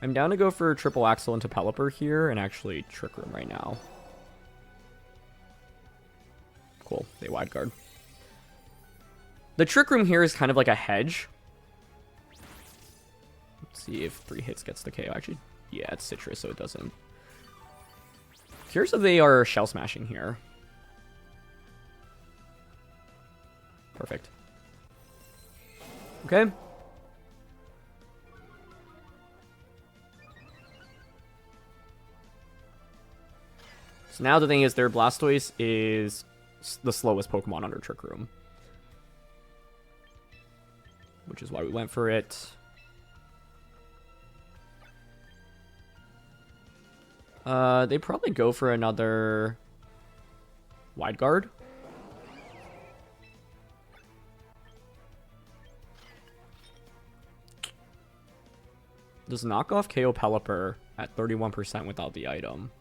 I'm down to go for Triple Axle into Pelipper here and actually Trick Room right now. Cool. They wide guard. The Trick Room here is kind of like a hedge. Let's see if 3 hits gets the KO. Actually, yeah, it's Citrus, so it doesn't. Curious if they are Shell Smashing here. Perfect. Okay. So now the thing is, their Blastoise is the slowest Pokemon under Trick Room. Which is why we went for it. They probably go for another wide guard. Does knockoff KO Pelipper at 31% without the item?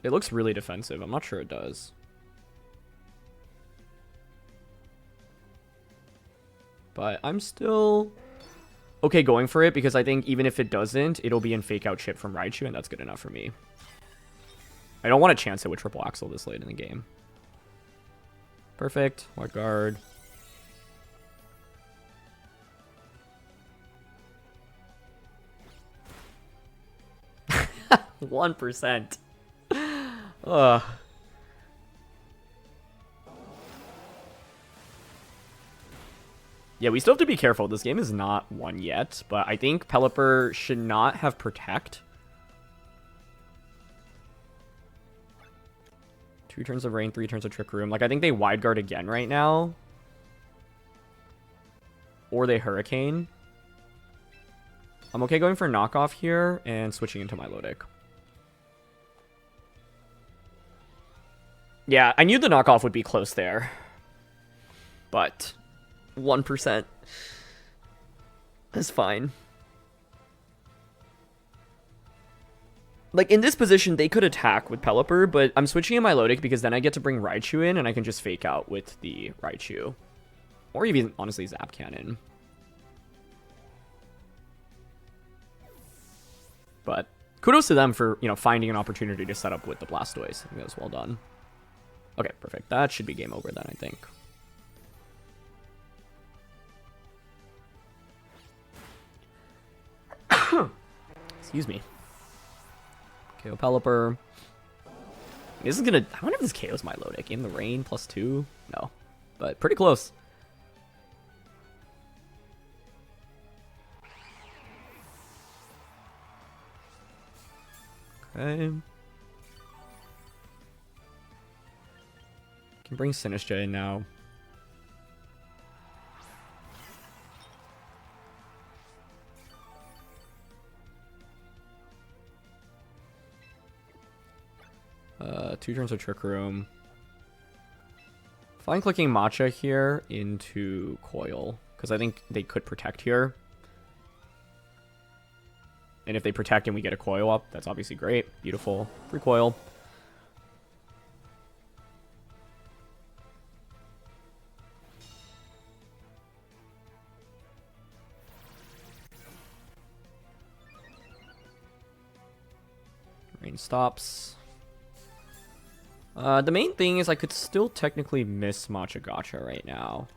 It looks really defensive. I'm not sure it does. But I'm still okay going for it because I think even if it doesn't, it'll be in Fake Out Chip from Raichu, and that's good enough for me. I don't want to chance it with Triple Axle this late in the game. Perfect. Wide guard. %. Ugh. Yeah, we still have to be careful. This game is not won yet, but I think Pelipper should not have Protect. 2 turns of Rain, 3 turns of Trick Room. Like, I think they wide guard again right now. Or they Hurricane. I'm okay going for knockoff here and switching into Milotic. Yeah, I knew the knockoff would be close there. But 1% is fine. Like, in this position, they could attack with Pelipper, but I'm switching in Milotic because then I get to bring Raichu in and I can just Fake Out with the Raichu. Or even, honestly, Zap Cannon. But kudos to them for, you know, finding an opportunity to set up with the Blastoise. I think that was well done. Okay, perfect. That should be game over then, I think. Excuse me. KO Pelipper. This is gonna... I wonder if this KO's Milotic. In the rain, +2? No. But pretty close. Okay. Can bring Sinistcha in now. Two turns of Trick Room. Fine clicking Matcha here into Coil, because I think they could protect here. And if they protect and we get a Coil up, that's obviously great. Beautiful. Free Coil. Rain stops. The main thing is I could still technically miss Matcha Gotcha right now.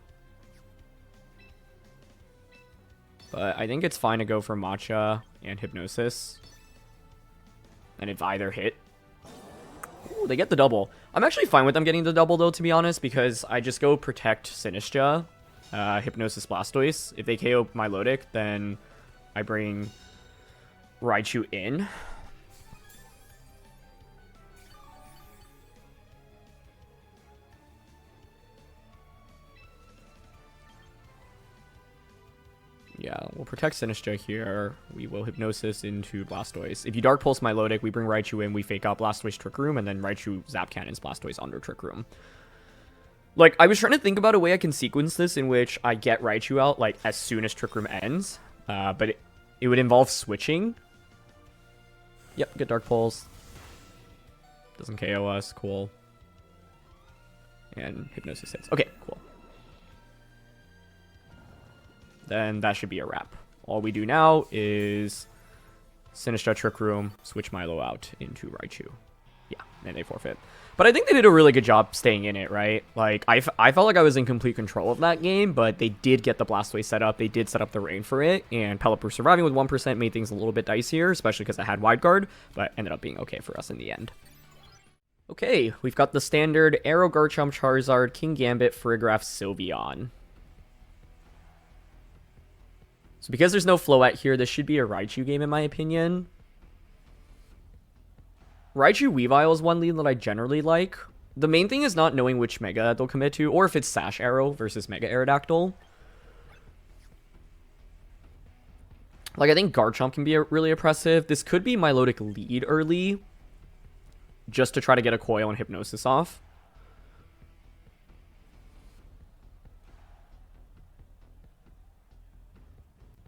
But I think it's fine to go for Matcha and Hypnosis. And if either hit... Ooh, they get the double. I'm actually fine with them getting the double, though, to be honest, because I just go Protect Sinistcha, Hypnosis Blastoise. If they KO Milotic, then I bring Raichu in. Yeah, we'll protect Sinistcha here. We will Hypnosis into Blastoise. If you Dark Pulse Milotic, we bring Raichu in, we fake out Blastoise Trick Room, and then Raichu Zap Cannons Blastoise under Trick Room. Like, I was trying to think about a way I can sequence this in which I get Raichu out, like, as soon as Trick Room ends. But it would involve switching. Yep, get Dark Pulse. Doesn't KO us, cool. And Hypnosis hits. Okay, cool. Then that should be a wrap. All we do now is Sinistcha Trick Room, switch Milo out into Raichu. Yeah, and they forfeit. But I think they did a really good job staying in it, right? Like, I felt like I was in complete control of that game, but they did get the Blastoise set up. They did set up the rain for it, and Pelipper surviving with 1% made things a little bit dicier, especially because I had Wide Guard, but ended up being okay for us in the end. Okay, we've got the standard Arrow, Garchomp, Charizard, King Gambit, Farigiraf, Sylveon. So because there's no Floette here, this should be a Raichu game in my opinion. Raichu Weavile is one lead that I generally like. The main thing is not knowing which Mega they'll commit to, or if it's Sash Arrow versus Mega Aerodactyl. Like, I think Garchomp can be really oppressive. This could be Milotic lead early, just to try to get a Coil and Hypnosis off.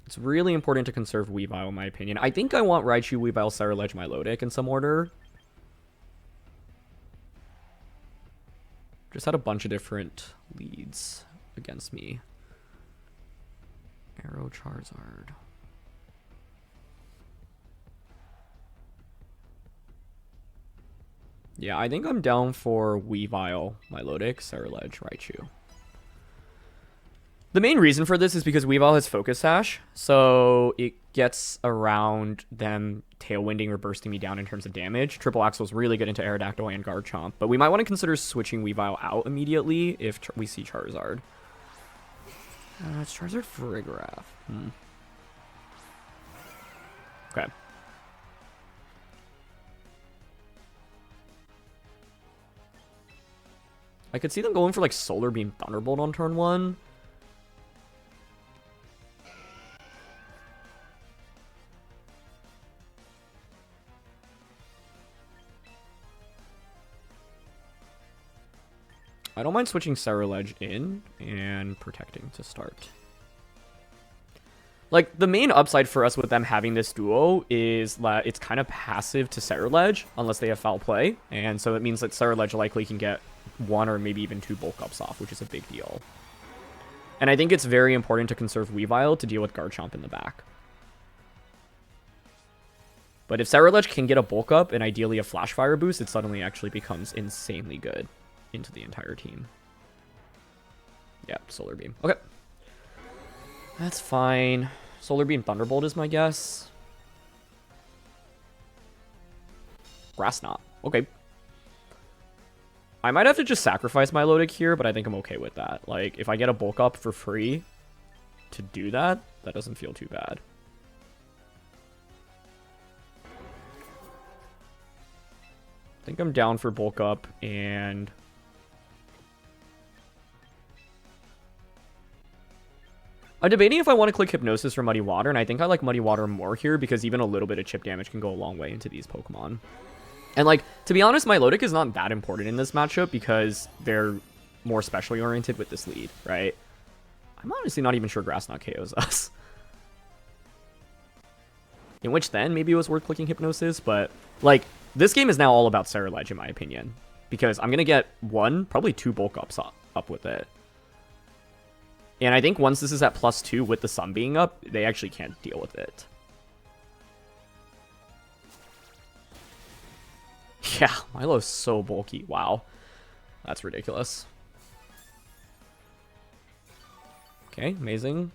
It's really important to conserve Weavile, in my opinion. I think I want Raichu, Weavile, Ceruledge, Milotic in some order. Just had a bunch of different leads against me. Arrow, Charizard. Yeah, I think I'm down for Weavile, Milotic, Ceruledge, Raichu. The main reason for this is because Weavile has Focus Sash, so it gets around them tailwinding or bursting me down in terms of damage. Triple Axel's really good into Aerodactyl and Garchomp, but we might want to consider switching Weavile out immediately if we see Charizard. It's Charizard Farigiraf. Okay. I could see them going for like Solar Beam Thunderbolt on turn 1. I don't mind switching Ceruledge in and protecting to start. Like, the main upside for us with them having this duo is that it's kind of passive to Ceruledge, unless they have foul play. And so it means that Ceruledge likely can get 1 or maybe even 2 bulk ups off, which is a big deal. And I think it's very important to conserve Weavile to deal with Garchomp in the back. But if Ceruledge can get a bulk up and ideally a Flash Fire boost, it suddenly actually becomes insanely good into the entire team. Yeah, Solar Beam. Okay. That's fine. Solar Beam Thunderbolt is my guess. Grass Knot. Okay. I might have to just sacrifice Milotic here, but I think I'm okay with that. Like, if I get a bulk up for free to do that, that doesn't feel too bad. I think I'm down for bulk up, and I'm debating if I want to click Hypnosis or Muddy Water, and I think I like Muddy Water more here because even a little bit of chip damage can go a long way into these Pokemon. And, like, to be honest, Milotic is not that important in this matchup because they're more specially oriented with this lead, right? I'm honestly not even sure Grass Knot KOs us. In which then, maybe it was worth clicking Hypnosis, but, like, this game is now all about Ceruledge, in my opinion. Because I'm going to get one, probably two bulk ups up with it. And I think once this is at +2 with the sun being up, they actually can't deal with it. Yeah, Milo's so bulky. Wow. That's ridiculous. Okay, amazing.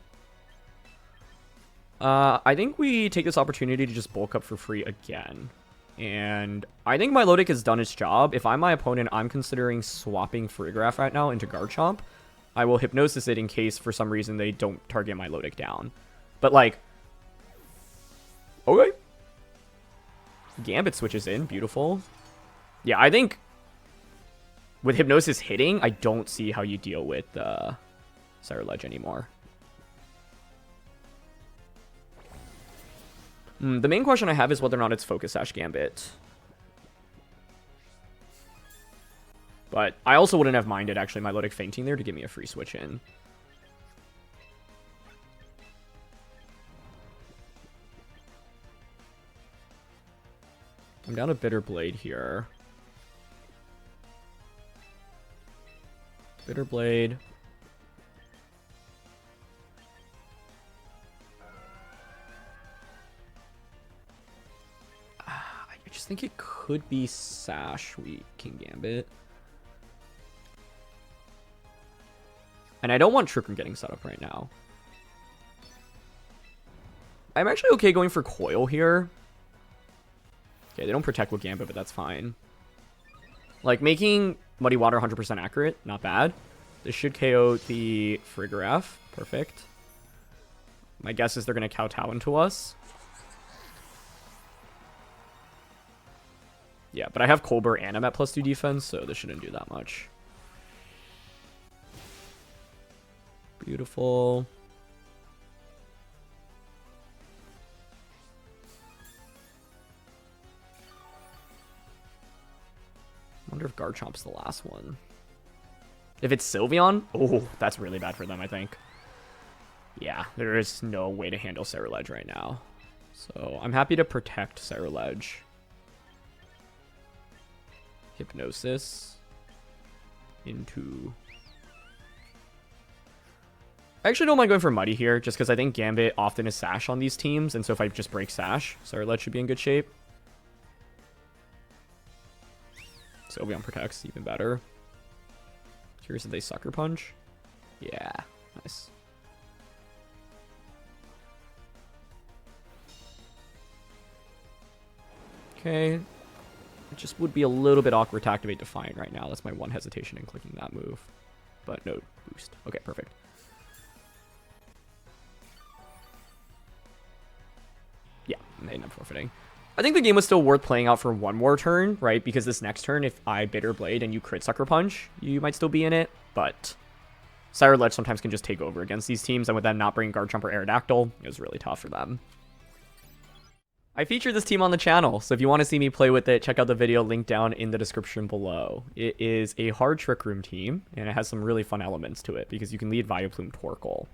I think we take this opportunity to just bulk up for free again. And I think Milotic has done its job. If I'm my opponent, I'm considering swapping Farigiraf right now into Garchomp. I will Hypnosis it in case, for some reason, they don't target Milotic down. But, like... Okay. Gambit switches in. Beautiful. Yeah, I think... with Hypnosis hitting, I don't see how you deal with Ceruledge anymore. The main question I have is whether or not it's Focus Sash Gambit. But I also wouldn't have minded, actually, Milotic fainting there to give me a free switch in. I'm down a Bitter Blade here. Bitter Blade. I just think it could be Sash we can Gambit. And I don't want Trick Room getting set up right now. I'm actually okay going for Coil here. Okay, they don't protect with Gambit, but that's fine. Like, making Muddy Water 100% accurate, not bad. This should KO the Farigiraf. Perfect. My guess is they're going to kowtow into us. Yeah, but I have Colbur and I'm at +2 defense, so this shouldn't do that much. Beautiful. I wonder if Garchomp's the last one. If it's Sylveon, oh, that's really bad for them, I think. Yeah, there is no way to handle Ceruledge right now. So I'm happy to protect Ceruledge. Hypnosis into... I actually don't mind going for Muddy here, just because I think Gambit often is Sash on these teams, and so if I just break Sash, Ceruledge should be in good shape. Sylveon protects, even better. Curious if they Sucker Punch. Yeah, nice. Okay. It just would be a little bit awkward to activate Defiant right now. That's my one hesitation in clicking that move. But no boost. Okay, perfect. Yeah, they end up forfeiting. I think the game was still worth playing out for one more turn, right? Because this next turn, if I Bitter Blade and you crit Sucker Punch, you might still be in it. But Ceruledge sometimes can just take over against these teams, and with them not bringing Garchomp or Aerodactyl, it was really tough for them. I feature this team on the channel, so if you want to see me play with it, check out the video linked down in the description below. It is a hard Trick Room team, and it has some really fun elements to it, because you can lead Vileplume Torkoal.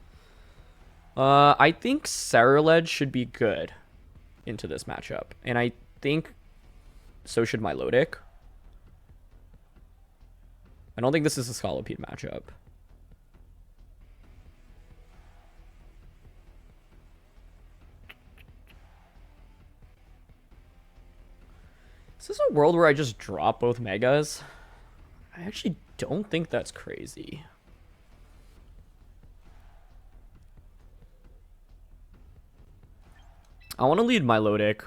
I think Ceruledge should be good into this matchup, and I think so should Milotic. I don't think this is a Scolipede matchup. Is this a world where I just drop both Megas? I actually don't think that's crazy. I want to lead Milotic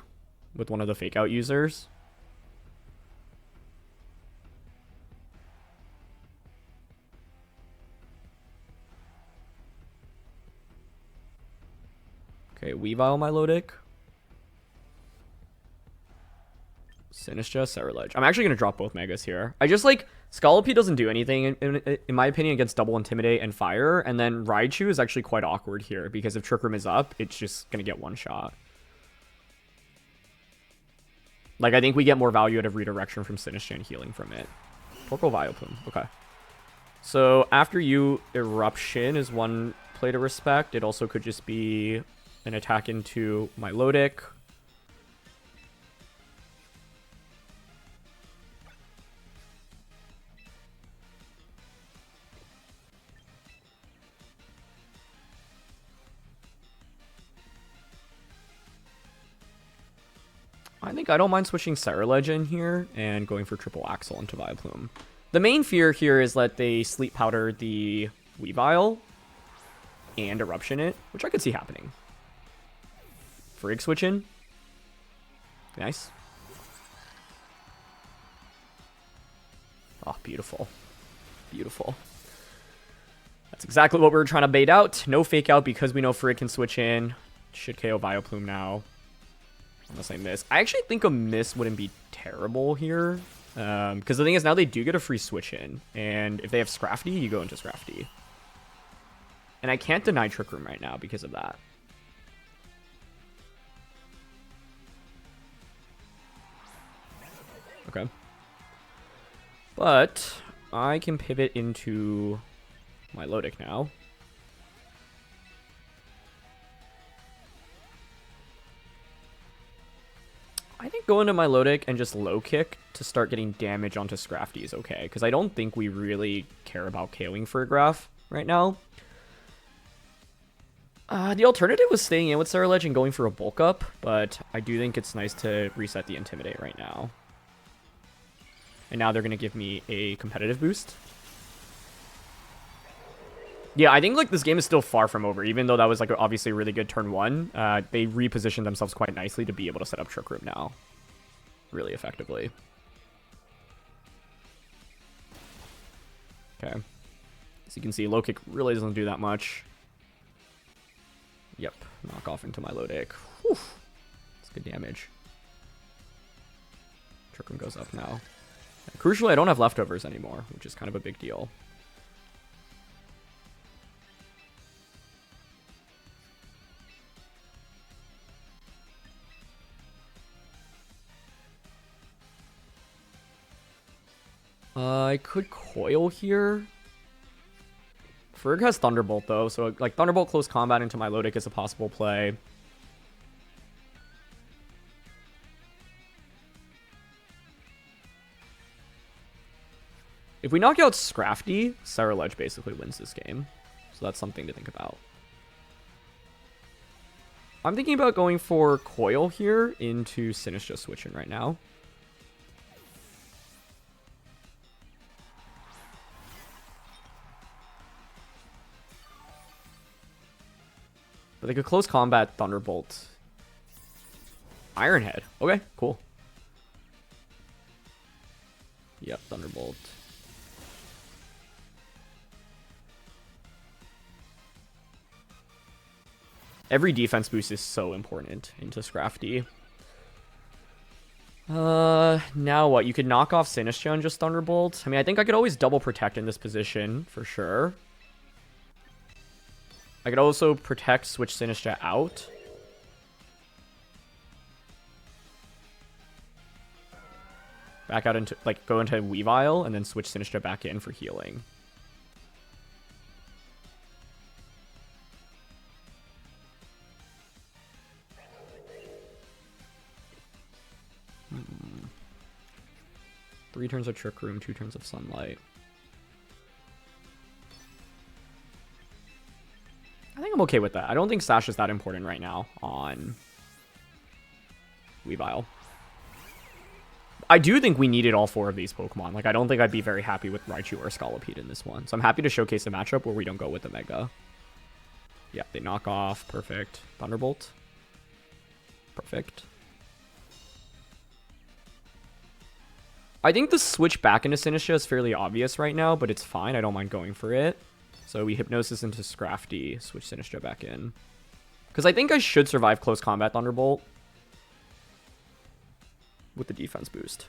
with one of the fake out users. Okay, Weavile, Milotic. Sinistcha, Ceruledge. I'm actually going to drop both Megas here. I just like... Scolipede doesn't do anything, in my opinion, against Double Intimidate and Fire. And then Raichu is actually quite awkward here, because if Trick Room is up, it's just going to get one shot. Like, I think we get more value out of Redirection from Sinistcha and healing from it. Torkoal Vileplume. Okay. So, after you, Eruption is one play to respect. It also could just be an attack into Milotic. I think I don't mind switching Ceruledge in here and going for Triple Axle into Vileplume. The main fear here is that they Sleep Powder the Weavile and Eruption it, which I could see happening. Frig switch in. Nice. Oh, beautiful. Beautiful. That's exactly what we were trying to bait out. No fake out because we know Frig can switch in. Should KO Vileplume now. Unless I miss. I actually think a miss wouldn't be terrible here. Because the thing is, now they do get a free switch in. And if they have Scrafty, you go into Scrafty. And I can't deny Trick Room right now because of that. Okay. But I can pivot into Milotic now. I think going to Milotic and just low kick to start getting damage onto Scrafty is okay, because I don't think we really care about KOing Farigiraf right now. The alternative was staying in with Ceruledge and going for a bulk up, but I do think it's nice to reset the Intimidate right now. And now they're going to give me a competitive boost. Yeah, I think like this game is still far from over, even though that was like obviously a really good turn one. They repositioned themselves quite nicely to be able to set up Trick Room now really effectively. Okay. As you can see, low kick really doesn't do that much. Yep, knock off into Milotic. Whew. That's good damage. Trick Room goes up now. And crucially, I don't have leftovers anymore, which is kind of a big deal. I could coil here. Ferg has Thunderbolt though, so like Thunderbolt close combat into Milotic is a possible play. If we knock out Scrafty, Ceruledge basically wins this game. So that's something to think about. I'm thinking about going for Coil here into Sinistcha switching right now. But they could close combat Thunderbolt. Iron Head. Okay, cool. Yep, Thunderbolt. Every defense boost is so important into Scrafty. Now what? You could knock off Sinistcha and just Thunderbolt. I mean, I think I could always double protect in this position, for sure. I could also protect, switch Sinistcha out. Back out into, like, go into Weavile, and then switch Sinistcha back in for healing. Three turns of Trick Room, 2 turns of Sunlight. I think I'm okay with that. I don't think Sash is that important right now on Weavile. I do think we needed all 4 of these Pokemon. Like, I don't think I'd be very happy with Raichu or Scolipede in this one. So I'm happy to showcase a matchup where we don't go with the Mega. Yeah, they knock off. Perfect. Thunderbolt. Perfect. I think the switch back into Sinistcha is fairly obvious right now, but it's fine. I don't mind going for it. So we Hypnosis into Scrafty, switch Sinistcha back in. Because I think I should survive close combat Thunderbolt with the defense boost.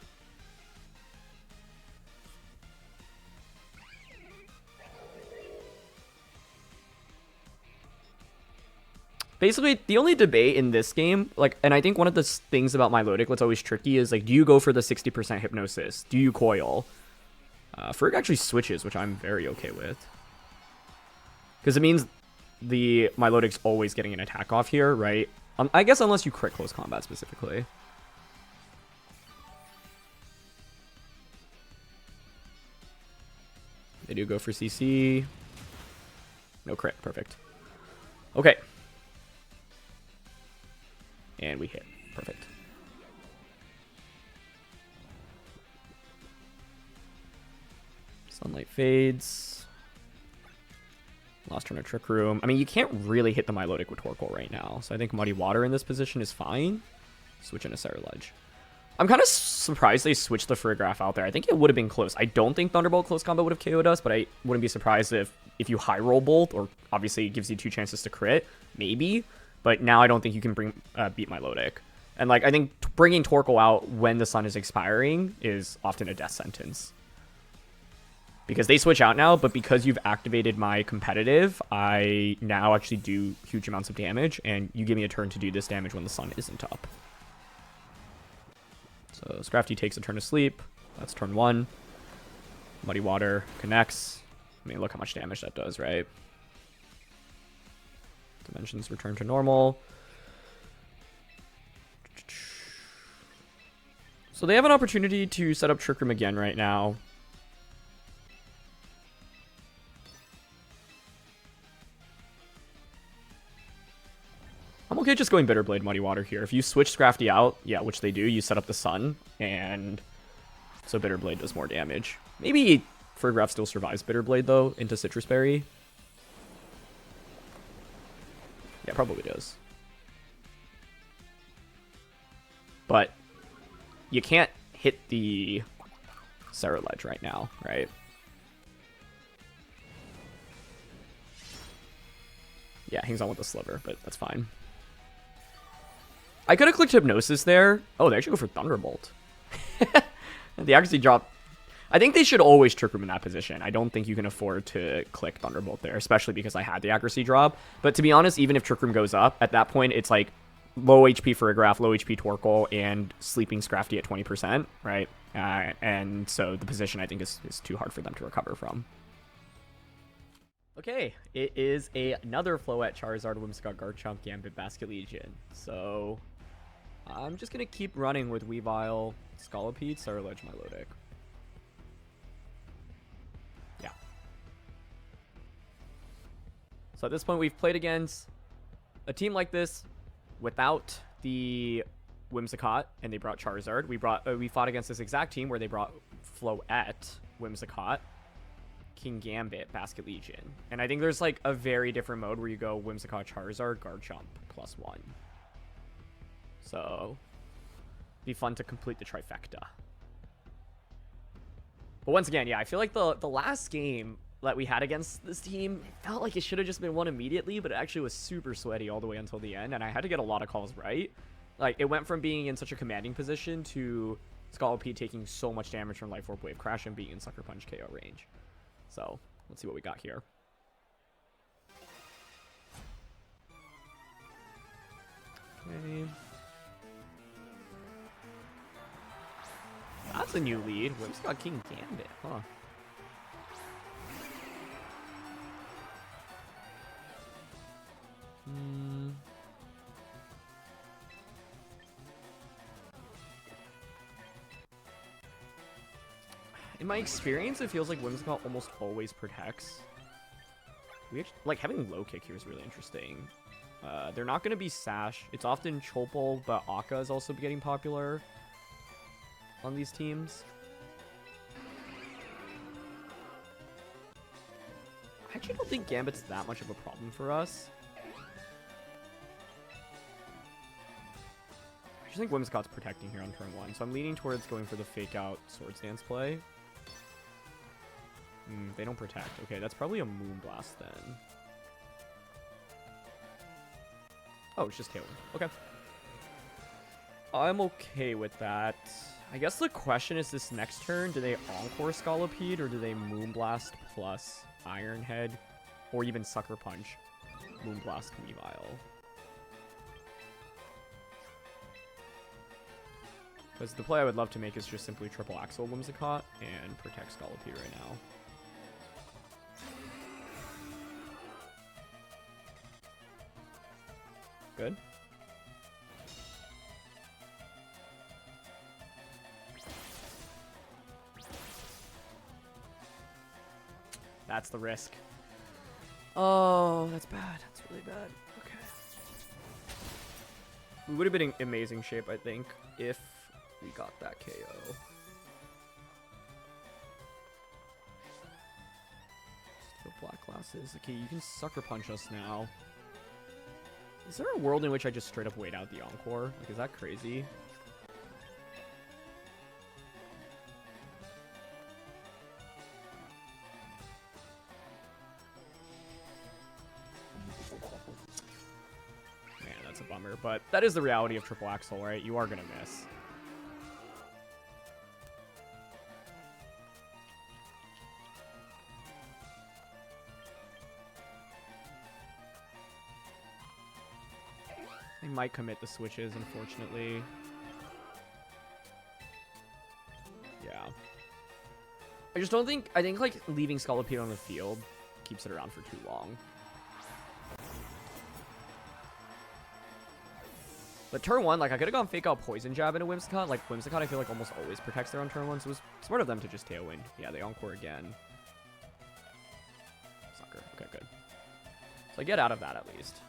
Basically, the only debate in this game, like, and I think one of the things about Milotic that's always tricky is, like, do you go for the 60% Hypnosis? Do you coil? Ferg actually switches, which I'm very okay with. Because it means the Milotic's always getting an attack off here, right? I guess unless you crit close combat specifically. They do go for CC. No crit. Perfect. Okay. And we hit. Perfect. Sunlight fades. Lost turn of Trick Room. I mean, you can't really hit the Milotic with Torkoal right now. So I think Muddy Water in this position is fine. Switch into Ceruledge. I'm kind of surprised they switched the Farigiraf out there. I think it would have been close. I don't think Thunderbolt close combat would have KO'd us, but I wouldn't be surprised if you high roll Bolt, or obviously it gives you 2 chances to crit. Maybe. But now I don't think you can beat Milotic. And, like, I think bringing Torkoal out when the sun is expiring is often a death sentence. Because they switch out now, but because you've activated my competitive, I now actually do huge amounts of damage, and you give me a turn to do this damage when the sun isn't up. So Scrafty takes a turn to sleep. That's turn 1. Muddy Water connects. I mean, look how much damage that does, right? Dimensions return to normal. So they have an opportunity to set up Trick Room again right now. I'm okay just going Bitter Blade Muddy Water here. If you switch Scrafty out, yeah, which they do, you set up the sun, and so Bitter Blade does more damage. Maybe Farigiraf still survives Bitter Blade, though, into Citrus Berry. Yeah, probably does. But you can't hit the Ceruledge right now, right? Yeah, hangs on with the Sliver, but that's fine. I could have clicked Hypnosis there. Oh, they actually go for Thunderbolt. The accuracy drop. I think they should always Trick Room in that position. I don't think you can afford to click Thunderbolt there, especially because I had the accuracy drop. But to be honest, even if Trick Room goes up, at that point, it's like low HP Farigiraf, low HP Torkoal, and sleeping Scrafty at 20%, right? And so the position, I think, is too hard for them to recover from. Okay, it is another Floette, Charizard, Whimsicott, Garchomp, Gambit, Basket Legion. So I'm just going to keep running with Weavile, Scolipede, Ceruledge, Milotic. Yeah. So at this point, we've played against a team like this without the Whimsicott, and they brought Charizard. We fought against this exact team where they brought Floette, Whimsicott, King Gambit, Basket Legion. And I think there's like a very different mode where you go Whimsicott, Charizard, Garchomp, +1. So, be fun to complete the trifecta. But once again, yeah, I feel like the last game that we had against this team, it felt like it should have just been won immediately, but it actually was super sweaty all the way until the end, and I had to get a lot of calls right. Like, it went from being in such a commanding position to Scolipede taking so much damage from Life Orb, Wave Crash, and being in Sucker Punch KO range. So, let's see what we got here. Okay. That's a new lead. Whimsicott, King Gambit, huh? In my experience, it feels like Whimsicott almost always protects. Like, having low kick here is really interesting. They're not going to be Sash. It's often Chopal, but Akka is also getting popular on these teams. I actually don't think Gambit's that much of a problem for us. I just think Whimsicott's protecting here on turn 1, so I'm leaning towards going for the fake out Swords Dance play. They don't protect. Okay, that's probably a Moonblast then. Oh, it's just Tailwind. Okay. I'm okay with that. I guess the question is this next turn, do they Encore Scolipede or do they Moonblast plus Iron Head or even Sucker Punch Moonblast Weavile? Because the play I would love to make is just simply triple Axle Whimsicott and protect Scolipede right now. Good. That's the risk. Oh, that's bad. That's really bad. Okay. We would have been in amazing shape, I think, if we got that KO. Still black glasses. Okay, you can Sucker Punch us now. Is there a world in which I just straight up wait out the Encore? Like, is that crazy? Man, that's a bummer. But that is the reality of triple Axle, right? You are gonna miss. They might commit the switches, unfortunately. Yeah. I just don't think... I think, like, leaving Scolipede on the field keeps it around for too long. But turn 1, like, I could have gone Fake Out Poison Jab into Whimsicott. Like, Whimsicott, I feel like, almost always protects their own turn 1, so it was smart of them to just Tailwind. Yeah, they Encore again. Sucker. Okay, good. So I get out of that, at least.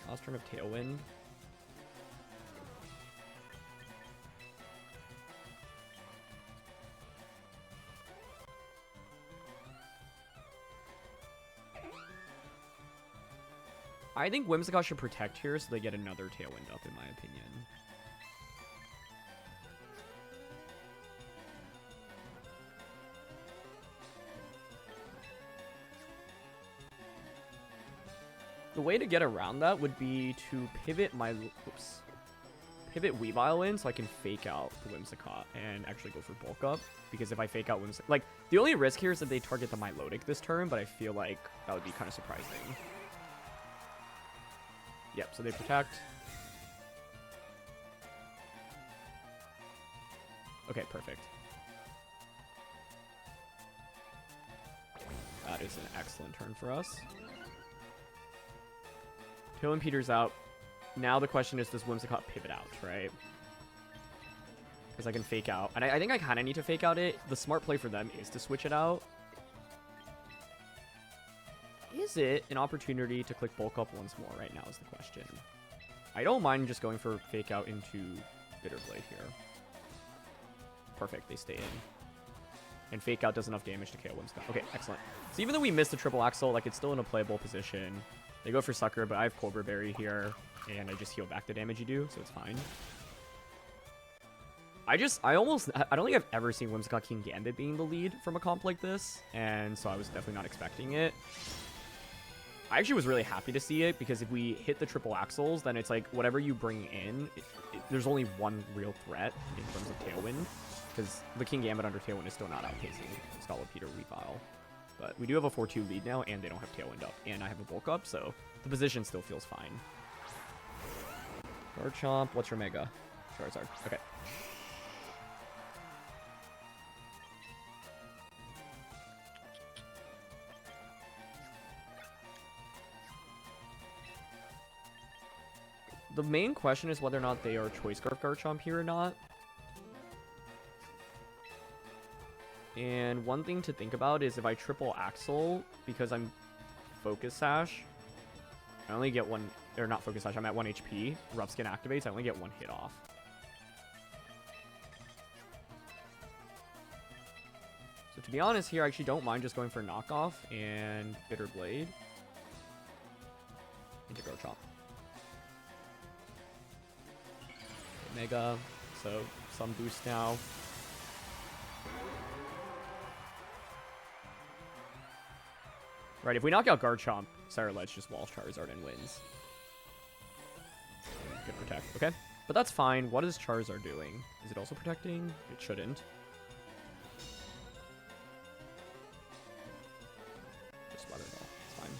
Last turn of Tailwind. I think Whimsicott should protect here so they get another Tailwind up, in my opinion. The way to get around that would be to pivot my... Oops. Pivot Weavile in so I can fake out the Whimsicott and actually go for bulk up. Because if I fake out Whimsicott... Like, the only risk here is that they target the Milotic this turn, but I feel like that would be kind of surprising. Yep, so they protect. Okay, perfect. That is an excellent turn for us. Tailwind peters out. Now the question is, does Whimsicott pivot out, right? Because I can fake out. And I think I kind of need to fake out it. The smart play for them is to switch it out. Is it an opportunity to click bulk up once more right now is the question. I don't mind just going for fake out into Bitterblade here. Perfect, they stay in. And fake out does enough damage to KO Whimsicott. Okay, excellent. So even though we missed the triple Axle, like, it's still in a playable position. They go for Sucker, but I have Cobra Berry here, and I just heal back the damage you do, so it's fine. I don't think I've ever seen Whimsicott King Gambit being the lead from a comp like this, and so I was definitely not expecting it. I actually was really happy to see it, because if we hit the triple Axles, then it's like, whatever you bring in, there's only one real threat in terms of Tailwind, because the King Gambit under Tailwind is still not outpacing Scolipede or Weavile. But we do have a 4-2 lead now, and they don't have Tailwind up, and I have a bulk up, so the position still feels fine. Garchomp, what's your Mega? Charizard. Okay. The main question is whether or not they are Choice Scarf Garchomp here or not. And one thing to think about is if I triple Axle, because I'm Focus Sash, I only get one, or not Focus Sash, I'm at 1 HP. Rough Skin activates, I only get one hit off. So to be honest here, I actually don't mind just going for Knockoff and Bitter Blade into Garchomp. Mega, so some boost now. Right, if we knock out Garchomp, Ceruledge just walls Charizard and wins. Good protect. Okay. But that's fine. What is Charizard doing? Is it also protecting? It shouldn't. Just Weather Ball. It's fine.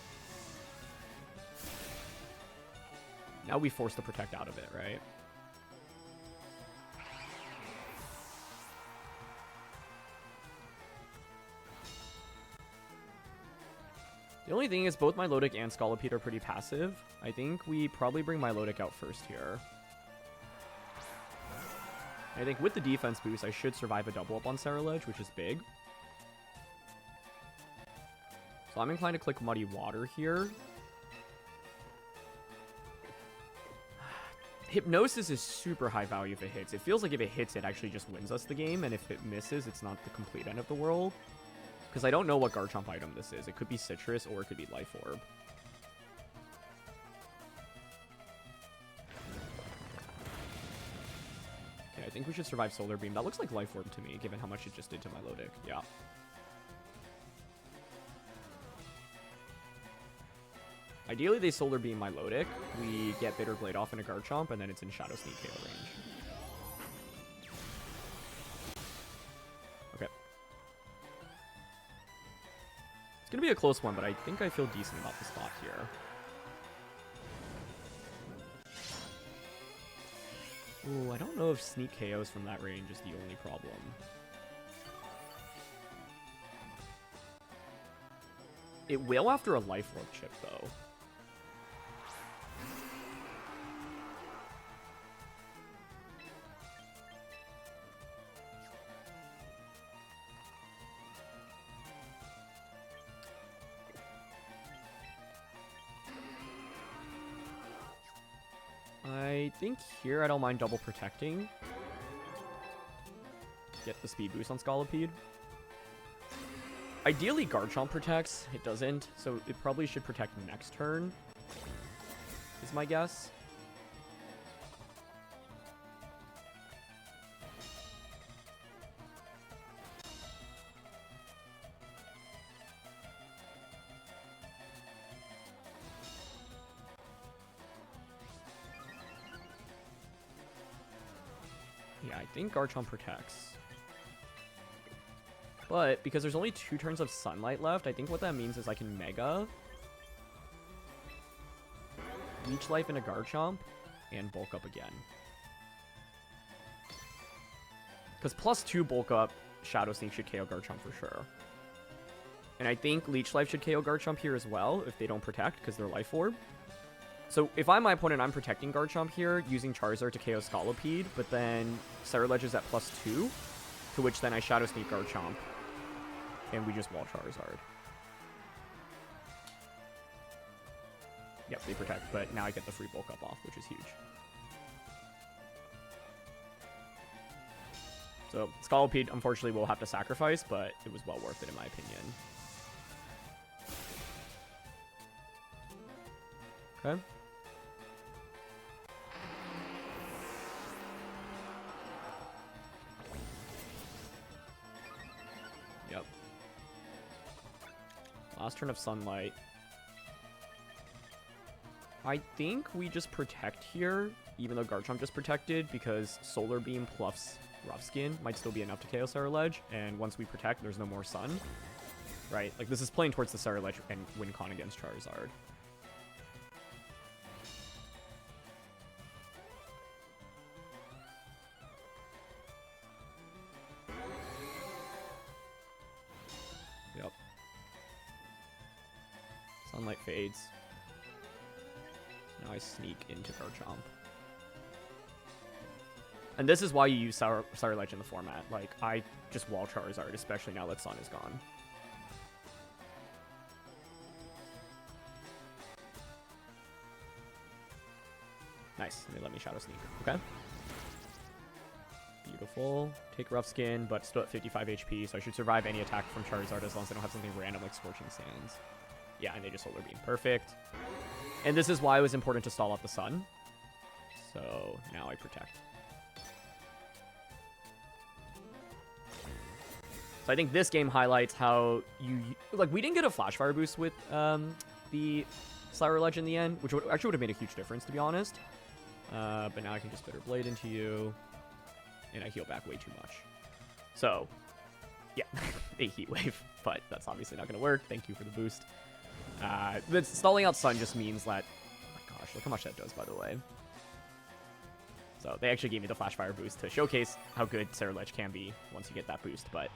Now we force the protect out of it, right? The only thing is both Milotic and Scolipede are pretty passive. I think we probably bring Milotic out first here. I think with the defense boost, I should survive a double up on Ceruledge, which is big. So I'm inclined to click Muddy Water here. Hypnosis is super high value if it hits. It feels like if it hits, it actually just wins us the game, and if it misses, it's not the complete end of the world. Because I don't know what Garchomp item this is. It could be Citrus, or it could be Life Orb. Okay, I think we should survive Solar Beam. That looks like Life Orb to me, given how much it just did to Milotic. Yeah. Ideally, they Solar Beam Milotic. We get Bitter Blade off into Garchomp, and then it's in Shadow Sneak KO range. Okay. It's going to be a close one, but I think I feel decent about the spot here. Ooh, I don't know if Sneak KOs from that range is the only problem. It will after a Life Orb chip, though. I think here I don't mind double protecting. Get the speed boost on Scolipede. Ideally, Garchomp protects. It doesn't, so it probably should protect next turn, is my guess. Yeah, I think Garchomp protects. But because there's only 2 turns of Sunlight left, I think what that means is I can Mega Leech Life into Garchomp and bulk up again. Because +2 bulk up Shadow Sneak should KO Garchomp for sure. And I think Leech Life should KO Garchomp here as well if they don't protect because they're Life Orb. So if I'm my opponent, I'm protecting Garchomp here using Charizard to KO Scolipede, but then Ceruledge is at +2, to which then I Shadow Sneak Garchomp. And we just wall Charizard. Yep, they protect, but now I get the free bulk up off, which is huge. So, Scolipede, unfortunately, will have to sacrifice, but it was well worth it in my opinion. Okay. Yep. Last turn of Sunlight. I think we just protect here, even though Garchomp just protected, because Solar Beam plus Rough Skin might still be enough to KO Ceruledge, and once we protect, there's no more Sun. Right? Like, this is playing towards the Ceruledge and win con against Charizard. Yep. Sunlight fades. Now I sneak into Garchomp. And this is why you use Ceruledge in the format. Like, I just wall Charizard, especially now that Sun is gone. Nice, and they let me Shadow Sneak. Okay. Beautiful. Take Rough Skin, but still at 55 HP, so I should survive any attack from Charizard as long as I don't have something random like Scorching Sands. Yeah, and they just Solar Beam. Perfect. And this is why it was important to stall out the Sun. So now I protect. So I think this game highlights how you... Like, we didn't get a Flash Fire boost with the Ceruledge in the end, which actually would have made a huge difference, to be honest. But now I can just Bitter Blade into you, and I heal back way too much. So, yeah, a Heat Wave, but that's obviously not going to work. Thank you for the boost. The stalling out Sun just means that... Oh my gosh, look how much that does, by the way. So they actually gave me the Flash Fire boost to showcase how good Ceruledge can be once you get that boost, but...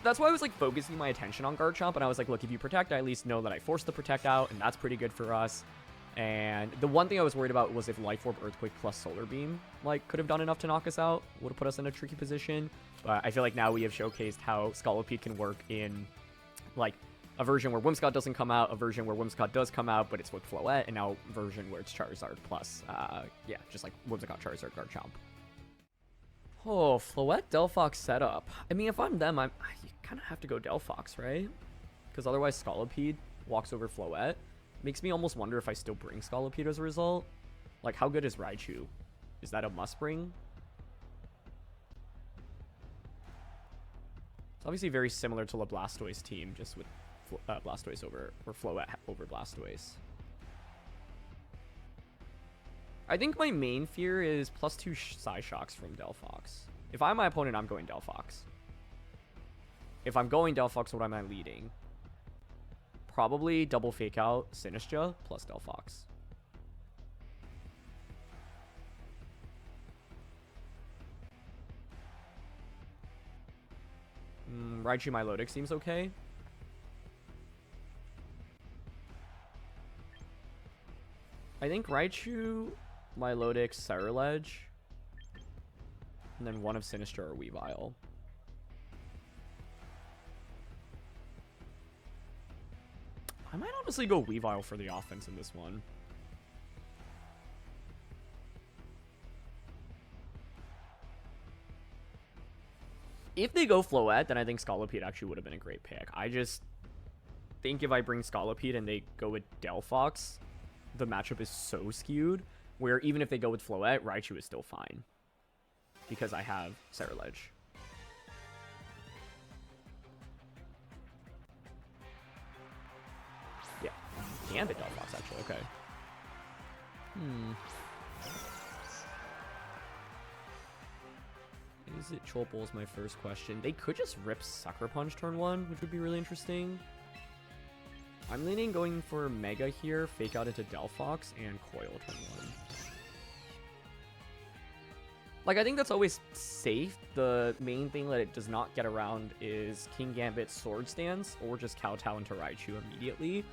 that's why I was like focusing my attention on Garchomp, and I was like, look, if you protect, I at least know that I forced the protect out, and that's pretty good for us. And the one thing I was worried about was if Life Orb, Earthquake plus Solar Beam like could have done enough to knock us out, would have put us in a tricky position. But I feel like now we have showcased how Scolipede can work in like a version where Whimsicott doesn't come out, a version where Whimsicott does come out, but it's with Floette, and now a version where it's Charizard plus, yeah, just like Whimsicott, Charizard, Garchomp. Oh, Floette Delphox setup. I mean, if I'm them, you kind of have to go Delphox, right? Because otherwise Scolipede walks over Floette. Makes me almost wonder if I still bring Scolipede as a result. Like, how good is Raichu? Is that a must bring? It's obviously very similar to the Blastoise team, just with Blastoise over, or Floette over Blastoise. I think my main fear is +2 Psyshocks from Delphox. If I'm my opponent, I'm going Delphox. If I'm going Delphox, what am I leading? Probably double Fake Out Sinistcha plus Delphox. Raichu Milotic seems okay. I think Raichu, Milotic, Ceruledge, and then one of Sinistcha or Weavile. I might honestly go Weavile for the offense in this one. If they go Floette, then I think Scolipede actually would have been a great pick. I just think if I bring Scolipede and they go with Delphox, the matchup is so skewed, where even if they go with Floette, Raichu is still fine. Because I have Ceruledge. Yeah. Gambit Delphox, actually. Okay. Is it Cholpole is my first question. They could just rip Sucker Punch turn 1, which would be really interesting. I'm leaning going for Mega here, Fake Out into Delphox, and Coil turn 1. Like, I think that's always safe. The main thing that it does not get around is King Gambit Sword Stance, or just Kowtow into Raichu immediately.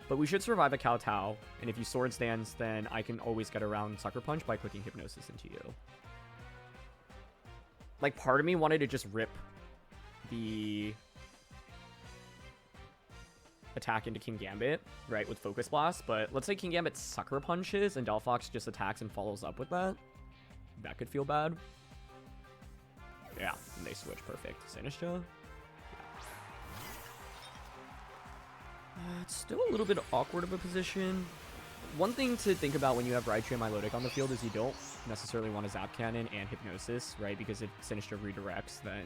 But we should survive a Kowtow, and if you Sword Stance, then I can always get around Sucker Punch by clicking Hypnosis into you. Like, part of me wanted to just rip the attack into King Gambit, right, with Focus Blast, but let's say King Gambit Sucker Punches and Delphox just attacks and follows up with that. That could feel bad. Yeah, and they switch. Perfect. Sinistcha? Yeah. It's still a little bit awkward of a position. One thing to think about when you have Raichu and Milotic on the field is you don't necessarily want a Zap Cannon and Hypnosis, right? Because if Sinistcha redirects, then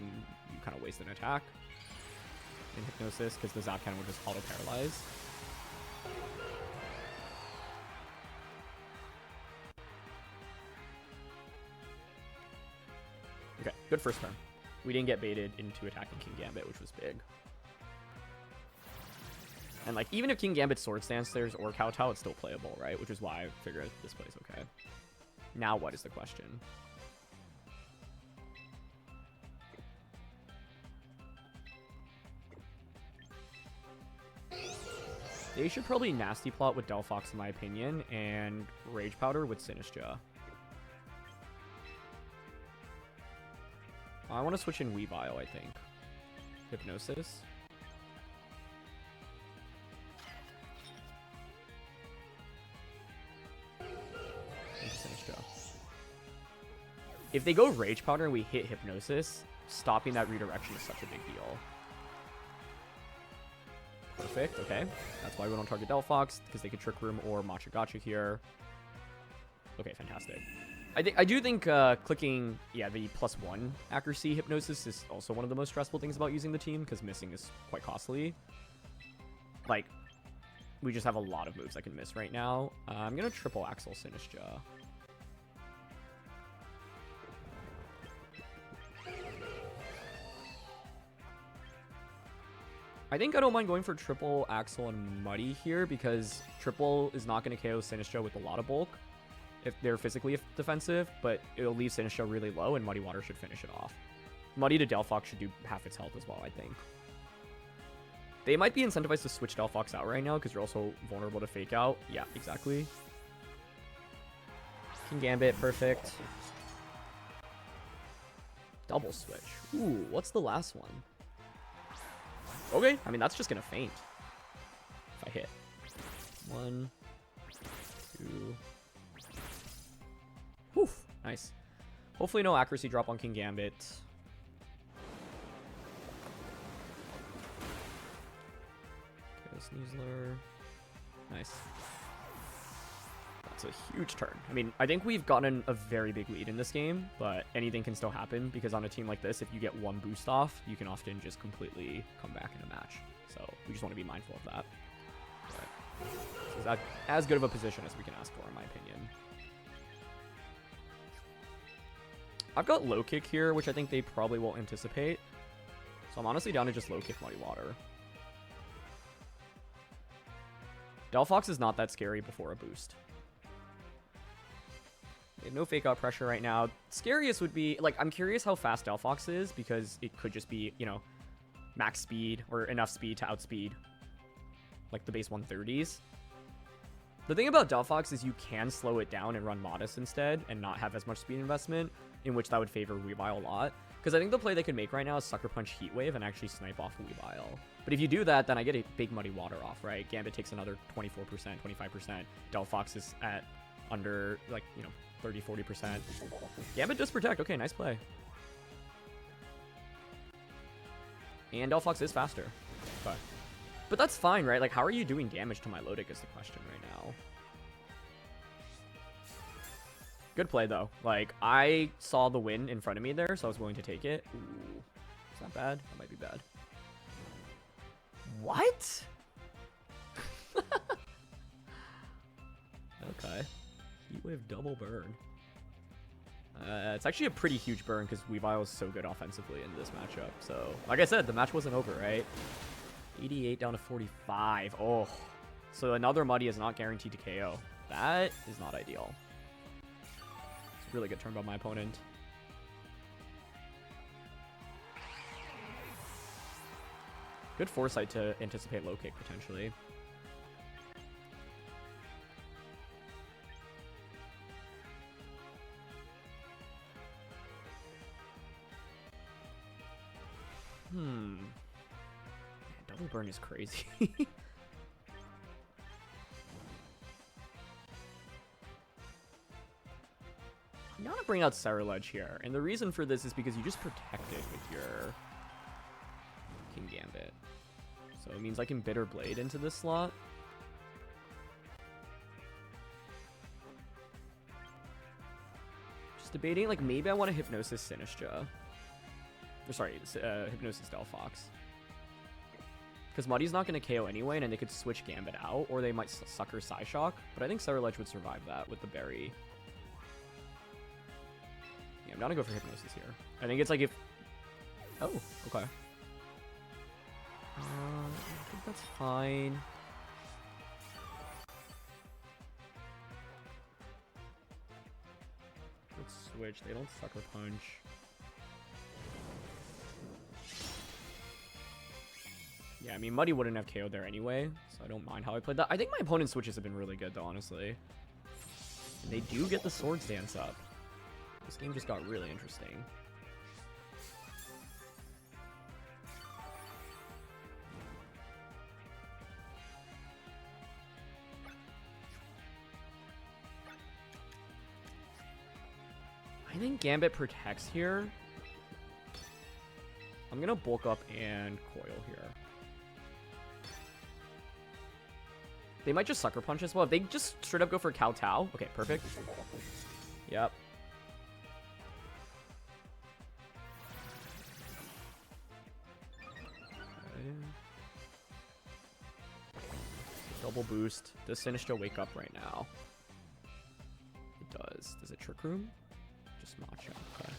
you kind of waste an attack in Hypnosis, because the Zap Cannon will just auto-paralyze. Okay, good first turn. We didn't get baited into attacking King Gambit, which was big. And like, even if King Gambit Sword Stance there's or Kowtow, it's still playable, right? Which is why I figured this plays okay. Now what is the question? They should probably Nasty Plot with Delphox in my opinion, and Rage Powder with Sinistcha. I want to switch in Weavile, I think. Hypnosis. If they go Rage Powder and we hit Hypnosis, stopping that redirection is such a big deal. Perfect, okay. That's why we don't target Delphox, because they could Trick Room or Matcha Gotcha here. Okay, fantastic. I do think clicking, yeah, the +1 accuracy Hypnosis is also one of the most stressful things about using the team, because missing is quite costly. Like, we just have a lot of moves I can miss right now. I'm gonna triple Axle Sinistcha. I think I don't mind going for triple Axle and Muddy here because triple is not going to KO Sinistcha with a lot of bulk if they're physically defensive, but it'll leave Sinistcha really low and Muddy Water should finish it off. Muddy to Delphox should do half its health as well, I think. They might be incentivized to switch Delphox out right now because you're also vulnerable to Fake Out. Yeah, exactly. King Gambit, perfect. Double switch. Ooh, what's the last one? Okay, I mean, that's just going to faint. If I hit. 1, 2. Whew, nice. Hopefully no accuracy drop on King Gambit. Okay, Sneasler. Nice. That's a huge turn. I mean, I think we've gotten a very big lead in this game, but anything can still happen because on a team like this, if you get one boost off, you can often just completely come back in a match. So we just want to be mindful of that. But this is as good of a position as we can ask for, in my opinion. I've got low kick here, which I think they probably won't anticipate. So I'm honestly down to just low kick Muddy Water. Delphox is not that scary before a boost. We have no fake out pressure right now. Scariest would be, like, I'm curious how fast Delphox is because it could just be, you know, max speed or enough speed to outspeed, like, the base 130s. The thing about Delphox is you can slow it down and run Modest instead and not have as much speed investment, in which that would favor Weavile a lot. Because I think the play they could make right now is Sucker Punch Heat Wave and actually snipe off Weavile. But if you do that, then I get a big Muddy Water off, right? Gambit takes another 24%, 25%. Delphox is at under, like, you know, 30, 40%. Gambit does protect. Okay, nice play. And Delphox is faster. Okay. But that's fine, right? Like, how are you doing damage to Milotic is the question right now. Good play, though. Like, I saw the win in front of me there, so I was willing to take it. Ooh. Is that bad? That might be bad. What? Okay. Heatwave double burn. It's actually a pretty huge burn because Weavile is so good offensively in this matchup. So, like I said, the match wasn't over, right? 88 down to 45. Oh. So another Muddy is not guaranteed to KO. That is not ideal. It's a really good turn by my opponent. Good foresight to anticipate low kick, potentially. Man, double burn is crazy. I'm gonna bring out Ceruledge here, and the reason for this is because you just protect it with your King Gambit. So it means I can Bitter Blade into this slot. Just debating, like, maybe I want to Hypnosis Sinistcha. Or sorry, Hypnosis Delphox. Because Muddy's not going to KO anyway, and then they could switch Gambit out, or they might sucker Psyshock. But I think Ceruledge would survive that with the berry. Yeah, I'm down to go for Hypnosis here. I think it's like if... Oh, okay. I think that's fine. Let's switch. They don't Sucker Punch. Yeah, I mean, Muddy wouldn't have KO'd there anyway, so I don't mind how I played that. I think my opponent's switches have been really good, though, honestly. And they do get the Swords Dance up. This game just got really interesting. I think Gambit protects here. I'm going to bulk up and coil here. They might just Sucker Punch as well. If they just straight up go for Kowtow. Okay, perfect. Yep. Okay. Double boost. Does Sinistcha wake up right now? It does. Does it Trick Room? Just Matcha. Okay.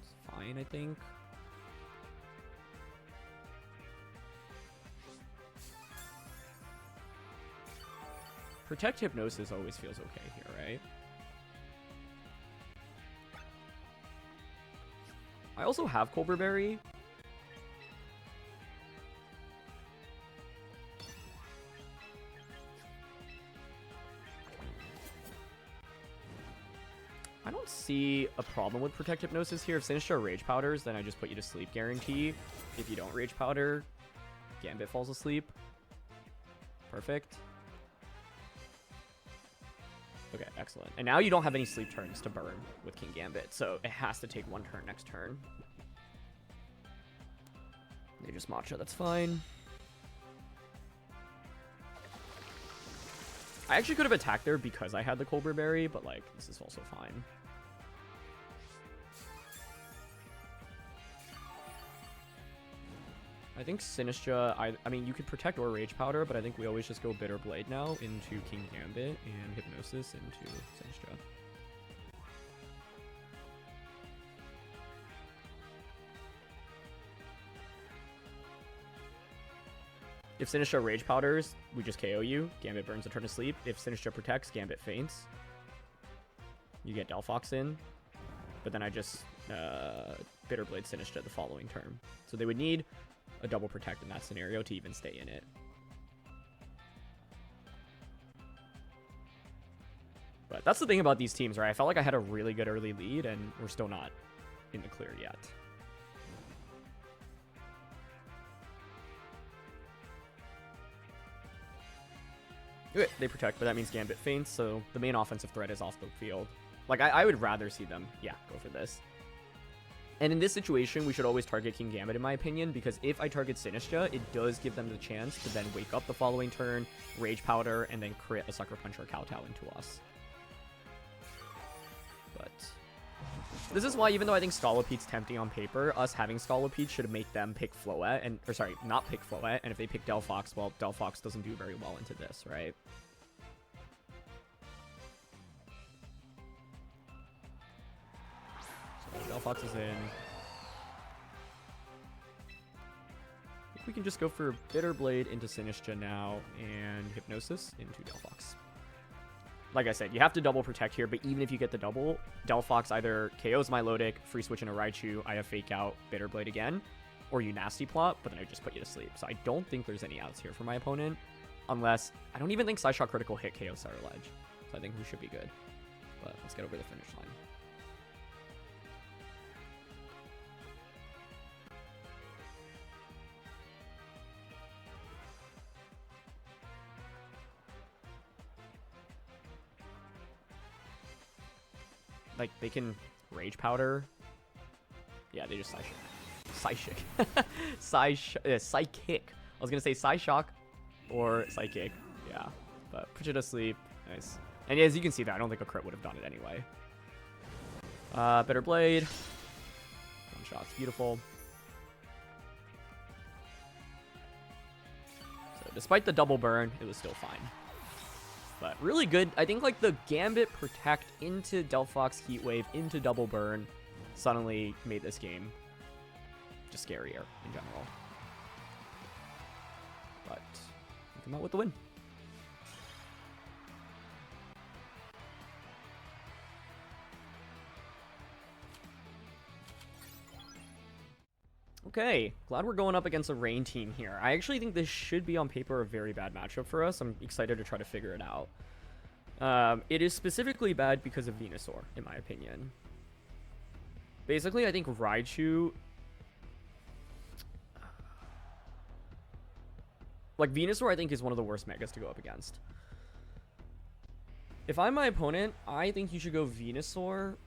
It's fine, I think. Protect Hypnosis always feels okay here, right? I also have Colbur Berry. I don't see a problem with Protect Hypnosis here. If Sinistcha Rage Powders, then I just put you to sleep guarantee. If you don't Rage Powder, Gambit falls asleep. Perfect. Okay, excellent. And now you don't have any sleep turns to burn with King Gambit, so it has to take one turn next turn. They just Matcha, that's fine. I actually could have attacked there because I had the Colbur Berry, but like, this is also fine. I think Sinistcha, I mean, you could protect or Rage Powder, but I think we always just go Bitter Blade now into King Gambit and Hypnosis into Sinistcha. If Sinistcha Rage Powders, we just KO you. Gambit burns a turn to sleep. If Sinistcha protects, Gambit faints. You get Delphox in. But then I just Bitter Blade Sinistcha the following turn. So they would need a double protect in that scenario to even stay in it. But that's the thing about these teams, right? I felt like I had a really good early lead, and we're still not in the clear yet. Okay, they protect, but that means Gambit faints, so the main offensive threat is off the field. Like, I would rather see them, yeah, go for this. And in this situation, we should always target King Gambit, in my opinion, because if I target Sinistcha, it does give them the chance to then wake up the following turn, Rage Powder, and then crit a Sucker Punch or Kowtow into us. But this is why, even though I think Scolipede's tempting on paper, us having Scolipede should make them pick Floette, and, or sorry, not pick Floette, and if they pick Delphox, well, Delphox doesn't do very well into this, right? Delphox is in. I think we can just go for Bitter Blade into Sinistcha now and Hypnosis into Delphox. Like I said, you have to double protect here, but even if you get the double, Delphox either KOs Milotic, free switch into Raichu, I have Fake Out, Bitter Blade again, or you Nasty Plot, but then I just put you to sleep. So I don't think there's any outs here for my opponent, unless, I don't even think Psyshock Critical hit KO Ceruledge. So I think we should be good. But let's get over the finish line. Like, they can Rage Powder. Yeah, they just Psychic. Psychic. I was going to say Psyshock or Psychic. Yeah, but put you to sleep. Nice. And as you can see that, I don't think a crit would have done it anyway. Bitter Blade. One shot's beautiful. So despite the double burn, it was still fine. But really good. I think like the Gambit Protect into Delphox Heat Wave into Double Burn suddenly made this game just scarier in general. But we come out with the win. Okay, glad we're going up against a Rain team here. I actually think this should be on paper a very bad matchup for us. I'm excited to try to figure it out. It is specifically bad because of Venusaur, in my opinion. Basically, I think Raichu... Like, Venusaur, I think, is one of the worst Megas to go up against. If I'm my opponent, I think you should go Venusaur,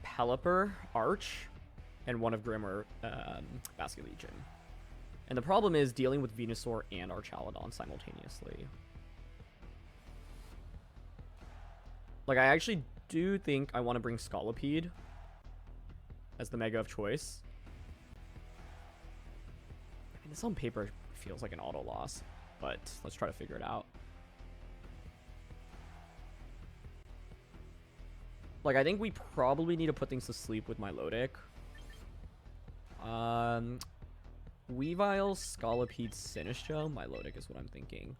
Pelipper, Arch, and one of Grimmer, Basket Legion. And the problem is dealing with Venusaur and Archaludon simultaneously. Like, I actually do think I want to bring Scolipede as the Mega of choice. I mean, this on paper Feels like an auto loss, but let's try to figure it out. Like, I think we probably need to put things to sleep with Milotic. Weavile, Scolipede, Sinistcha, Milotic is what I'm thinking.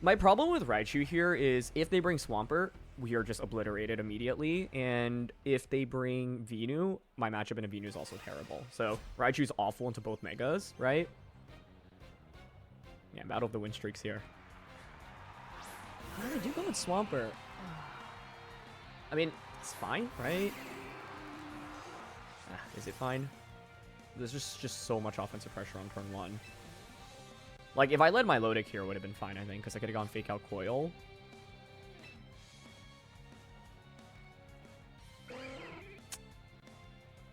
My problem with Raichu here is if they bring Swampert, we are just obliterated immediately. And if they bring Venu, my matchup into Venu is also terrible. So Raichu's awful into both Megas, right? Yeah, battle of the win streaks here. Oh, they do go with Swampert. I mean, it's fine, right? Is it fine? There's just so much offensive pressure on turn 1. Like, if I led Milotic here, it would have been fine, I think, because I could have gone Fake Out Coil.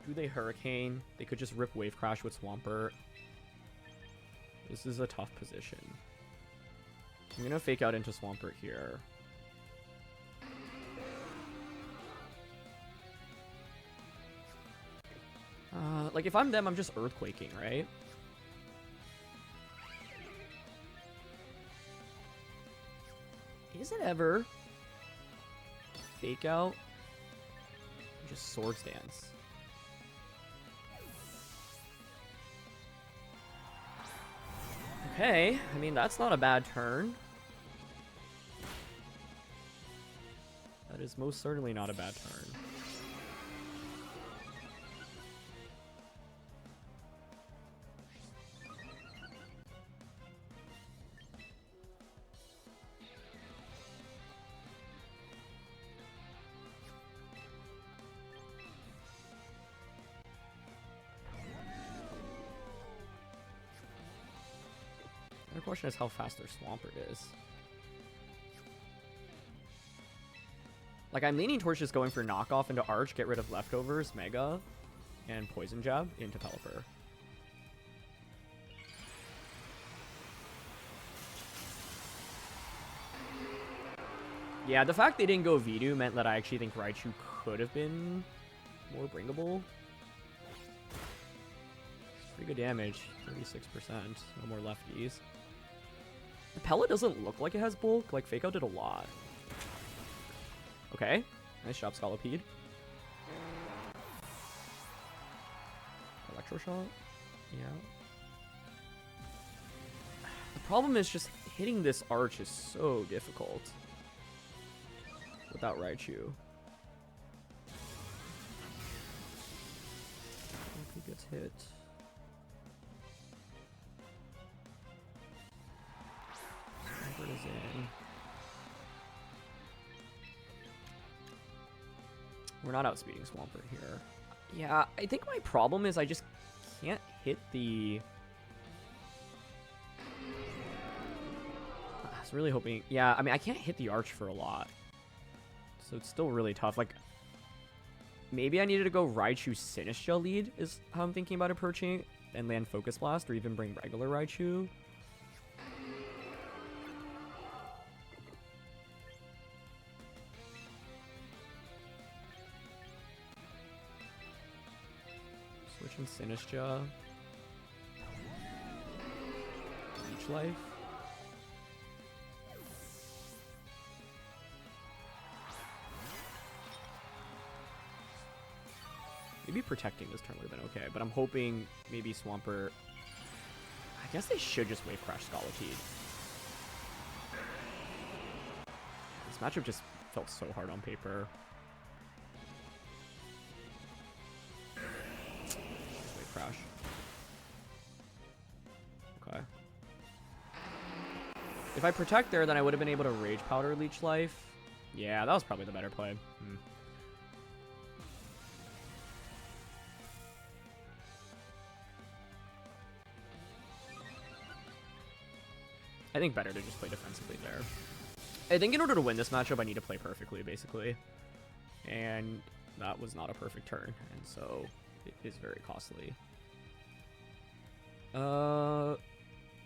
Do they Hurricane? They could just rip Wave Crash with Swampert. This is a tough position. I'm going to Fake Out into Swampert here. Like, if I'm them, I'm just Earthquaking, right? Is it ever? Fake Out? Just Swords Dance. Okay, I mean, that's not a bad turn. That is most certainly not a bad turn. The question is how fast their Swampert is. Like, I'm leaning towards just going for knockoff into Arch, get rid of leftovers, Mega, and Poison Jab into Pelipper. Yeah, the fact they didn't go Venu meant that I actually think Raichu could have been more bringable. Pretty good damage, 36%, no more lefties. The pellet doesn't look like it has bulk. Like, Fake Out did a lot. Okay. Nice job, Scolipede. Electro Shot? Yeah. The problem is just hitting this Arch is so difficult without Raichu. If he gets hit. Is in. We're not outspeeding Swampert here. Yeah, I think my problem is I just can't hit the... I was really hoping... Yeah, I mean, I can't hit the Arch for a lot. So it's still really tough. Like, maybe I needed to go Raichu Sinistcha lead is how I'm thinking about approaching it, and land Focus Blast, or even bring regular Raichu. Switching Sinistcha. Leech Life. Maybe protecting this turn would have been okay, but I'm hoping maybe Swampert... I guess they should just Wave Crash Scolipede. This matchup just felt so hard on paper. Wave Crash. Okay. If I protect there, then I would have been able to Rage Powder Leech Life. Yeah, that was probably the better play. I think better to just play defensively there. I think in order to win this matchup, I need to play perfectly, basically. And that was not a perfect turn, and so it is very costly.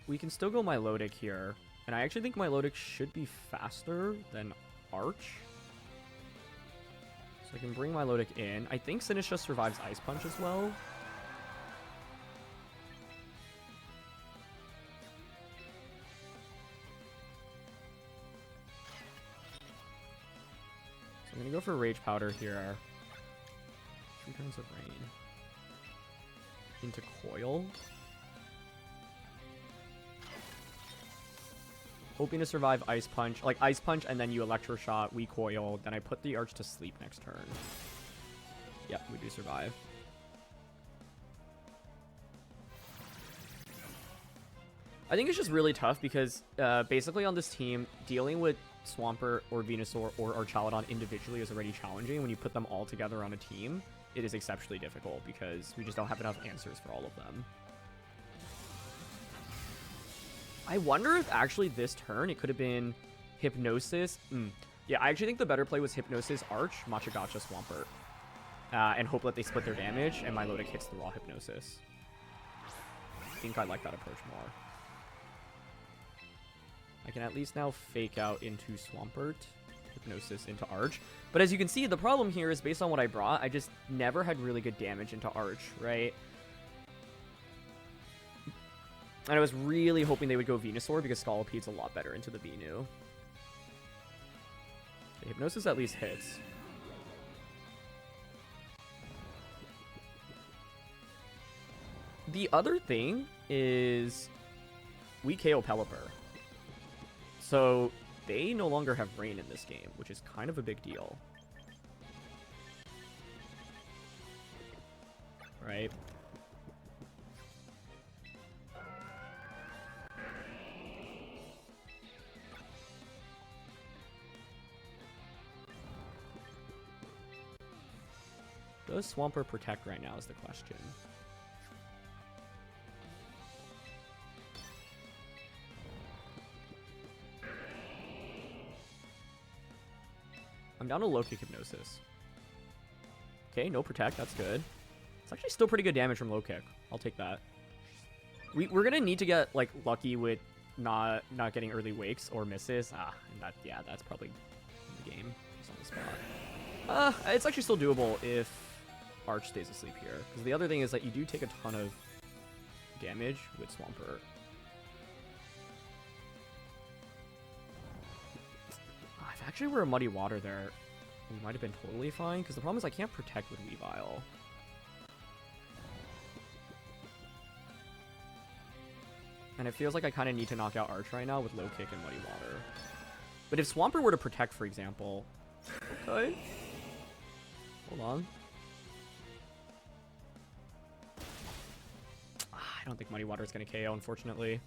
We can still go Milotic here. And I actually think Milotic should be faster than Arch. So I can bring Milotic in. I think Sinistcha survives Ice Punch as well. I'm gonna go for Rage Powder here. 3 turns of Rain. Into Coil. Hoping to survive Ice Punch. Like, Ice Punch, and then you Electro Shot, we Coil, then I put the Arch to sleep next turn. Yep, we do survive. I think it's just really tough because basically on this team, dealing with Swampert or Venusaur or Archaludon individually is already challenging. When you put them all together on a team, it is exceptionally difficult because we just don't have enough answers for all of them. I wonder if actually this turn it could have been Hypnosis. Yeah, I actually think the better play was Hypnosis, Arch, Machagacha, Swampert. And hope that they split their damage and Milotic hits the raw Hypnosis. I think I like that approach more. I can at least now fake out into Swampert, Hypnosis into Arch. But as you can see, the problem here is based on what I brought, I just never had really good damage into Arch, right? And I was really hoping they would go Venusaur because Scolipede's a lot better into the Venu. Okay, Hypnosis at least hits. The other thing is we KO Pelipper. So they no longer have Rain in this game, which is kind of a big deal. Right? Does Swampert protect right now is the question. I'm down to low kick Hypnosis. Okay, no protect, that's good. It's actually still pretty good damage from low kick. I'll take that. We're gonna need to get like lucky with not getting early wakes or misses. And that, yeah, that's probably in the game. It's on the spot. It's actually still doable if Arch stays asleep here. Because the other thing is that you do take a ton of damage with Swampert. If actually were a Muddy Water there, we might have been totally fine. Because the problem is I can't protect with Weavile. And it feels like I kind of need to knock out Arch right now with low kick and Muddy Water. But if Swampert were to protect, for example... Okay. Hold on. I don't think Muddy Water is going to KO, unfortunately.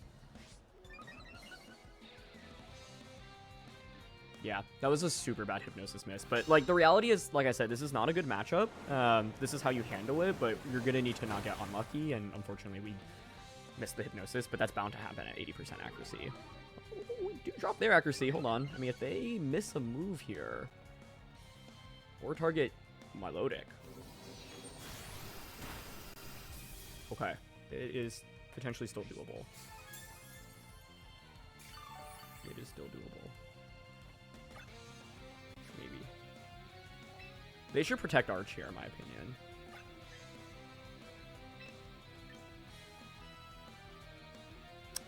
Yeah, that was a super bad Hypnosis miss. But, like, the reality is, like I said, this is not a good matchup. This is how you handle it, but you're going to need to not get unlucky, and unfortunately we missed the Hypnosis, but that's bound to happen at 80% accuracy. Oh, we do drop their accuracy. Hold on. I mean, if they miss a move here, or target Milotic. Okay, it is potentially still doable. It is still doable. Maybe. They should protect Arch here, in my opinion.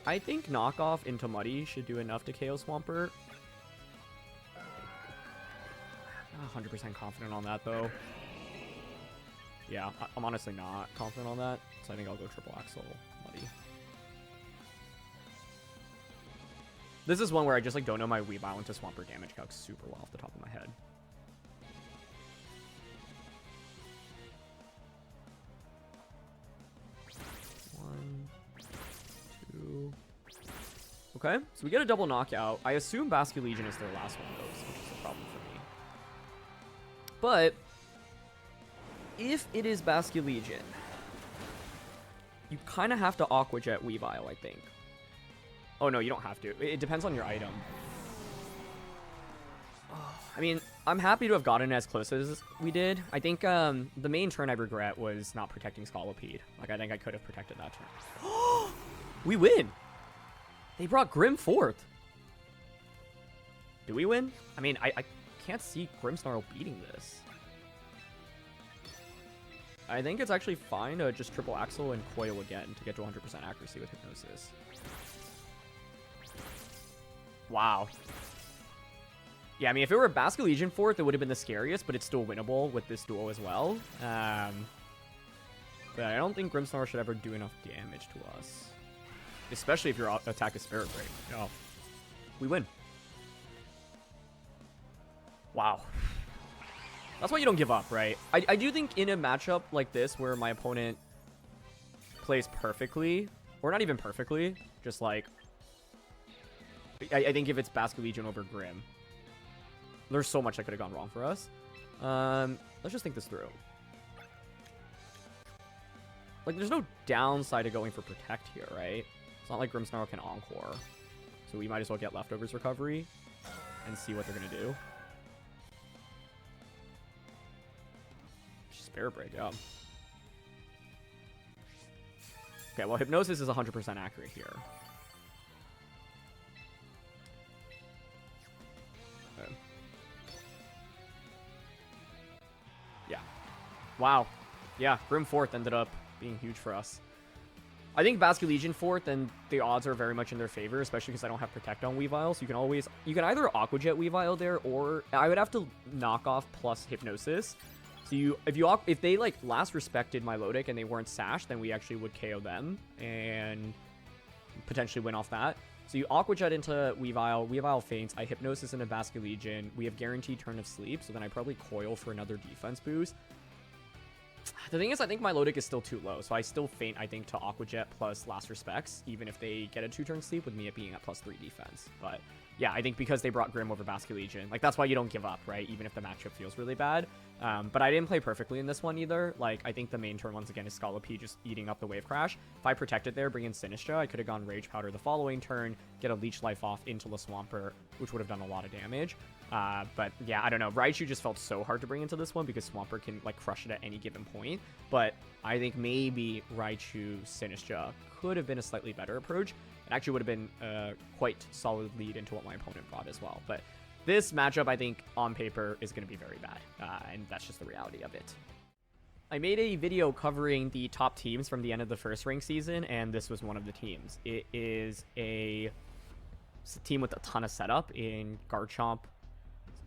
I think knockoff into Muddy should do enough to KO Swampert. Not 100% confident on that, though. Yeah, I'm honestly not confident on that, so I think I'll go Triple Axle Muddy. This is one where I just like don't know my Weavile into Swampert damage calc super well off the top of my head. One, two. Okay, so we get a double knockout. I assume Basculegion is their last one of those, which is a problem for me. But if it is Basculegion, you kind of have to Aqua Jet Weavile, I think. Oh, no, you don't have to. It depends on your item. Oh, I mean, I'm happy to have gotten as close as we did. I think the main turn I regret was not protecting Scolipede. Like, I think I could have protected that turn. We win! They brought Grim forth. Do we win? I mean, I can't see Grimmsnarl beating this. I think it's actually fine to just Triple Axle and Coil again to get to 100% accuracy with Hypnosis. Wow. Yeah, I mean, if it were a Basculegion fourth, it would have been the scariest, but it's still winnable with this duel as well. But I don't think Grimmsnarl should ever do enough damage to us. Especially if your attack is Spirit Break. Oh. We win. Wow. That's why you don't give up, right? I do think in a matchup like this where my opponent plays perfectly, or not even perfectly, just like... I think if it's Basculegion over Grim, there's so much that could have gone wrong for us. Let's just think this through. Like, there's no downside to going for Protect here, right? It's not like Grimmsnarl can Encore. So we might as well get Leftovers Recovery and see what they're going to do. Spirit Break, yeah. Okay, well, Hypnosis is 100% accurate here. Okay. Yeah. Wow. Yeah, Grim 4th ended up being huge for us. I think Basculegion 4th, and the odds are very much in their favor, especially because I don't have Protect on Weavile, so you can either Aqua Jet Weavile there, or I would have to knock off plus Hypnosis. So if they like last respected Milotic and they weren't sashed, then we actually would KO them and potentially win off that. So you Aqua Jet into Weavile, Weavile faints, I Hypnosis into Basculegion, we have guaranteed Turn of Sleep, so then I probably Coil for another defense boost. The thing is, I think Milotic is still too low, so I still faint, I think, to Aqua Jet plus Last Respects, even if they get a 2-turn sleep, with me it being at +3 defense. But yeah, I think because they brought Grim over Basculegion, like, that's why you don't give up, right? Even if the matchup feels really bad. But I didn't play perfectly in this one either. Like, I think the main turn, once again, is Scolipede just eating up the Wave Crash. If I protected there, bring in Sinistcha, I could have gone Rage Powder the following turn, get a Leech Life off into the Swampert, which would have done a lot of damage. But yeah, I don't know. Raichu just felt so hard to bring into this one because Swampert can, like, crush it at any given point. But I think maybe Raichu Sinistcha could have been a slightly better approach. It actually would have been quite solid lead into what my opponent brought as well. But this matchup, I think, on paper, is going to be very bad. And that's just the reality of it. I made a video covering the top teams from the end of the first rank season, and this was one of the teams. It is a team with a ton of setup in Garchomp,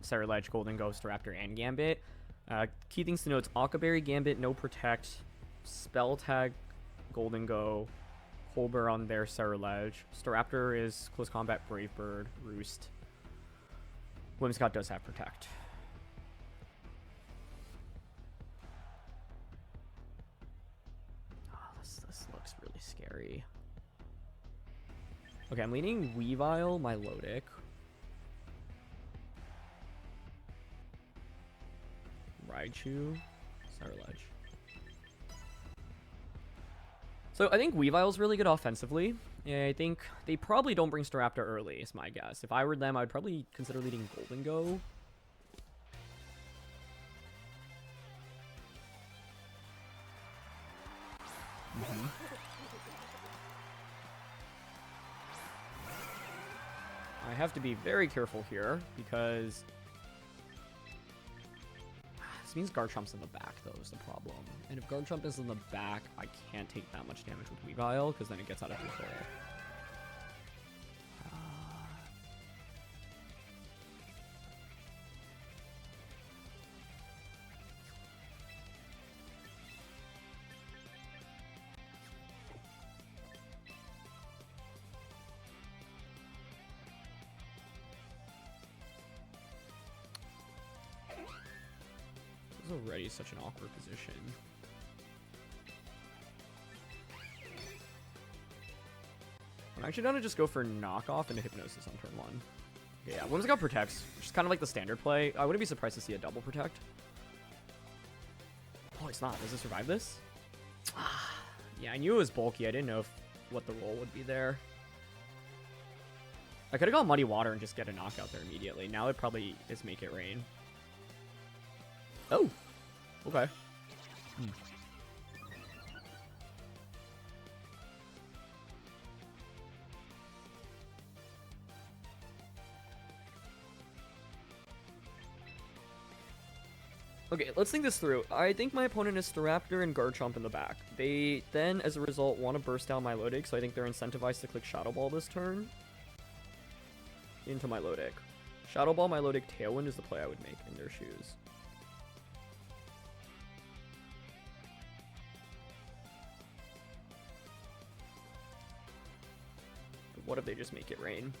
Ceruledge, Golden Ghost, Raptor, and Gambit. Key things to note: Akaberry, Gambit, no Protect, Spell Tag, Golden Go, Colbur on their Ceruledge. Staraptor is Close Combat, Brave Bird, Roost. Whimsicott does have Protect. Oh, this looks really scary. Okay, I'm leaning Weavile, Milotic. Raichu, Ceruledge. So I think Weavile's really good offensively. Yeah, I think they probably don't bring Staraptor early, is my guess. If I were them, I'd probably consider leading Golden Go. I have to be very careful here because this means Garchomp's in the back, though, is the problem. And if Garchomp is in the back, I can't take that much damage with Weavile, because then it gets out of control. This is already such an awkward position. I'm actually gonna just go for knockoff into Hypnosis on turn 1. Yeah, Whimsicott protects, which is kind of like the standard play. I wouldn't be surprised to see a double protect. Oh, it's not. Does it survive this? Yeah, I knew it was bulky. I didn't know what the role would be there. I could have gone Muddy Water and just get a knockout there immediately. Now it probably is Make It Rain. Oh, okay. Okay, let's think this through. I think my opponent is Staraptor and Garchomp in the back. They then, as a result, want to burst down Milotic, so I think they're incentivized to click Shadow Ball this turn into Milotic. Shadow Ball Milotic Tailwind is the play I would make in their shoes. But what if they just make it rain?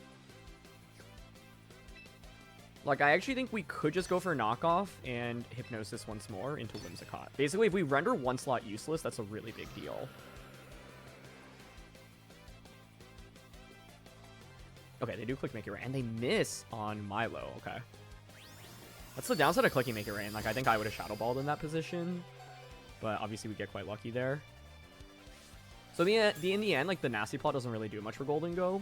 Like, I actually think we could just go for a knockoff and Hypnosis once more into Whimsicott. Basically, if we render one slot useless, that's a really big deal. Okay, they do click Make It Rain, and they miss on Milo, okay. That's the downside of clicking Make It Rain. Like, I think I would have Shadow Balled in that position, but obviously we get quite lucky there. So in the end, like, the Nasty Plot doesn't really do much for Golden Go.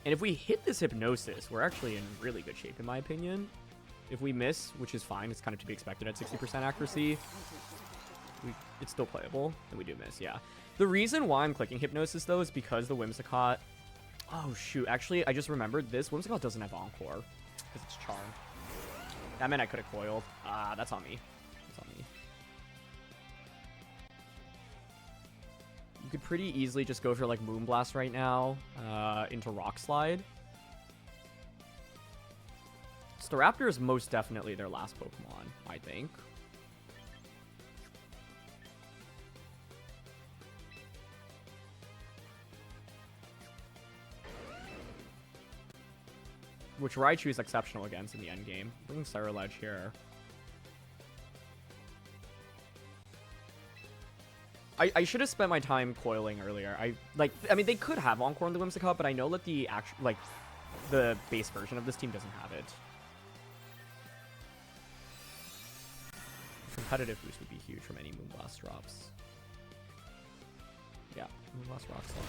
And if we hit this Hypnosis, we're actually in really good shape, in my opinion. If we miss, which is fine, it's kind of to be expected at 60% accuracy, it's still playable, and we do miss, yeah. The reason why I'm clicking Hypnosis, though, is because the Whimsicott... Oh, shoot. Actually, I just remembered this. Whimsicott doesn't have Encore, because it's Charm. That meant I could have coiled. Ah, that's on me. That's on me. You could pretty easily just go for, like, Moonblast right now into Rock Slide. Staraptor is most definitely their last Pokemon, I think. Which Raichu is exceptional against in the endgame. Bring Ceruledge here. I should have spent my time coiling earlier. I mean, they could have Encore in the Whimsicott, but I know that the the base version of this team doesn't have it. Competitive boost would be huge from any Moonblast drops. Yeah, Moonblast Rock Slide.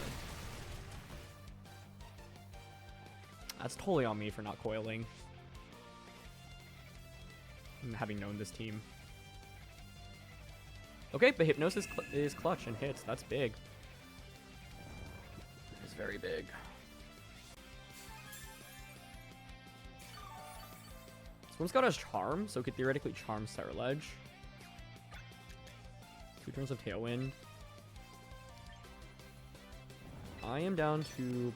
That's totally on me for not coiling. Having known this team. Okay, but Hypnosis is clutch and hits. That's big. It's very big. This one's got a Charm, so it could theoretically Charm Ceruledge. 2 turns of Tailwind. I am down to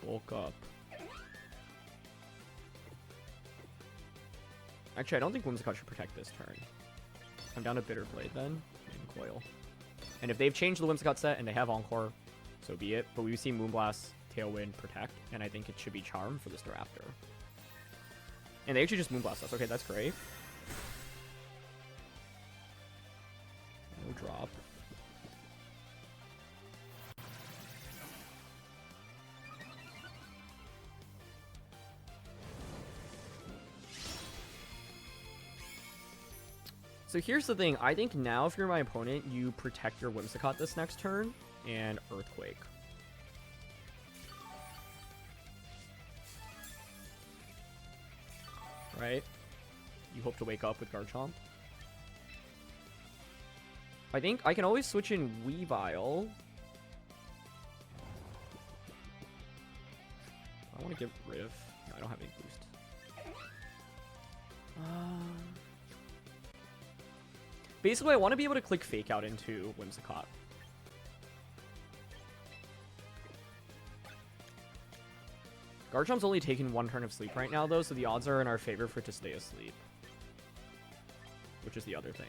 bulk up. Actually, I don't think Whimsicott should protect this turn. I'm down to Bitter Blade then, and Coil. And if they've changed the Whimsicott set and they have Encore, so be it. But we see Moonblast, Tailwind, Protect, and I think it should be Charm for the Staraptor. And they actually just Moonblast us. Okay, that's great. No drop. So here's the thing. I think now if you're my opponent, you protect your Whimsicott this next turn and Earthquake. Right? You hope to wake up with Garchomp. I think I can always switch in Weavile. I want to give Riff. No, I don't have any boost. Basically, I want to be able to click Fake Out into Whimsicott. Garchomp's only taking 1 turn of sleep right now, though, so the odds are in our favor for it to stay asleep. Which is the other thing.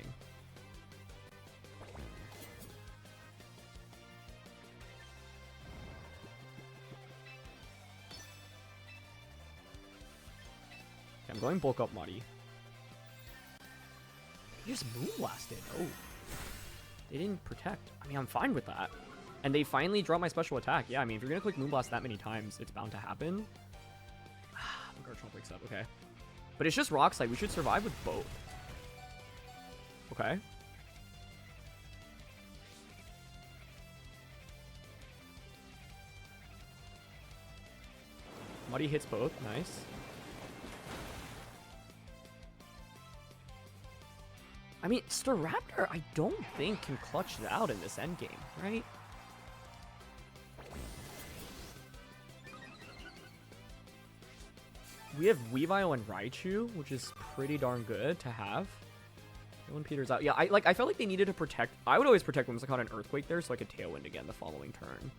Okay, I'm going Bulk Up Muddy. They just Moonblasted. Oh. They didn't protect. I mean, I'm fine with that. And they finally draw my special attack. Yeah, I mean, if you're going to click Moonblast that many times, it's bound to happen. The Garchomp wakes up. Okay. But it's just Rock Slide. We should survive with both. Okay. Muddy hits both. Nice. I mean, Staraptor, I don't think can clutch it out in this endgame, right? We have Weavile and Raichu, which is pretty darn good to have. When Peter's out. Yeah, I felt like they needed to protect. I would always protect Whimsicott and Earthquake there so I could Tailwind again the following turn.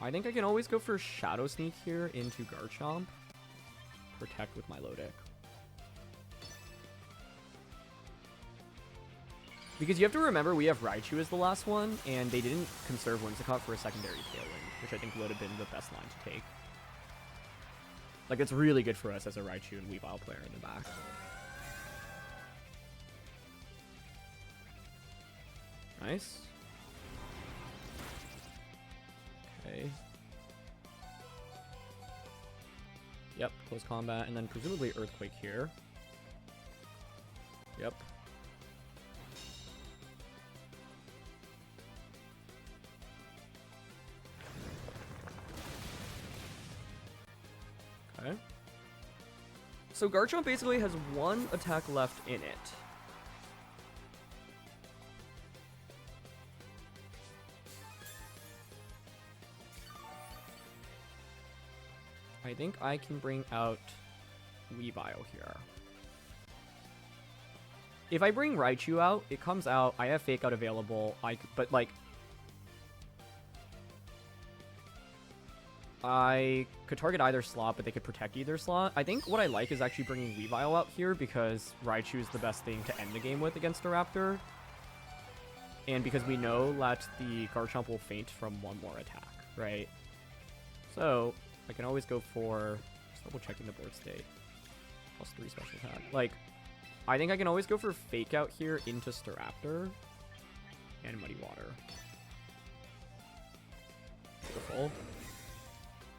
I think I can always go for Shadow Sneak here into Garchomp. Protect with Milotic. Because you have to remember, we have Raichu as the last one, and they didn't conserve Whimsicott for a secondary Tailwind, which I think would have been the best line to take. Like, it's really good for us as a Raichu and Weavile player in the back. Nice. Okay. Yep, close combat, and then presumably Earthquake here. Yep. Okay. So Garchomp basically has one attack left in it. I think I can bring out Weavile here. If I bring Raichu out, it comes out, I have Fake Out available, but like... I could target either slot, but they could protect either slot. I think what I like is actually bringing Weavile out here because Raichu is the best thing to end the game with against a Raptor. And because we know that the Garchomp will faint from one more attack, right? So, I can always go for... Just double checking the board state. +3 special attack. Like, I think I can always go for Fake Out here into Staraptor. And Muddy Water. Beautiful.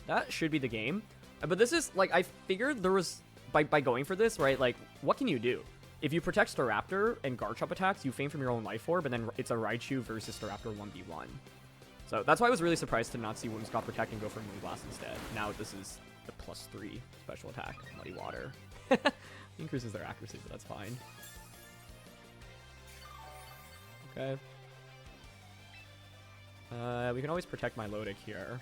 That should be the game. But this is, like, I figured there was, by going for this, right, like, what can you do? If you protect Staraptor and Garchomp attacks, you faint from your own life orb, and then it's a Raichu versus Staraptor 1v1. So that's why I was really surprised to not see Whimsicott protect and go for Moonblast instead. Now this is the +3 special attack, Muddy Water. Increases their accuracy, but that's fine. Okay. We can always protect Milotic here.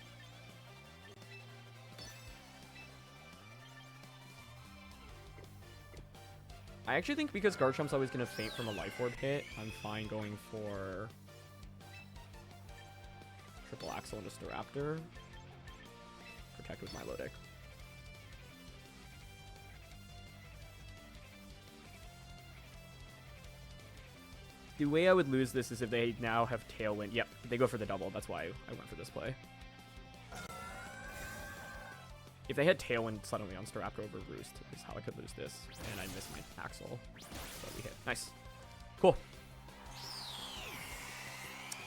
I actually think because Garchomp's always going to faint from a Life Orb hit, I'm fine going for Triple Axle into Staraptor. Protect with Milotic. The way I would lose this is if they now have Tailwind. Yep, they go for the double. That's why I went for this play. If they had Tailwind suddenly on Staraptor over Roost, is how I could lose this. And I missed my Axle. So we hit. Nice. Cool.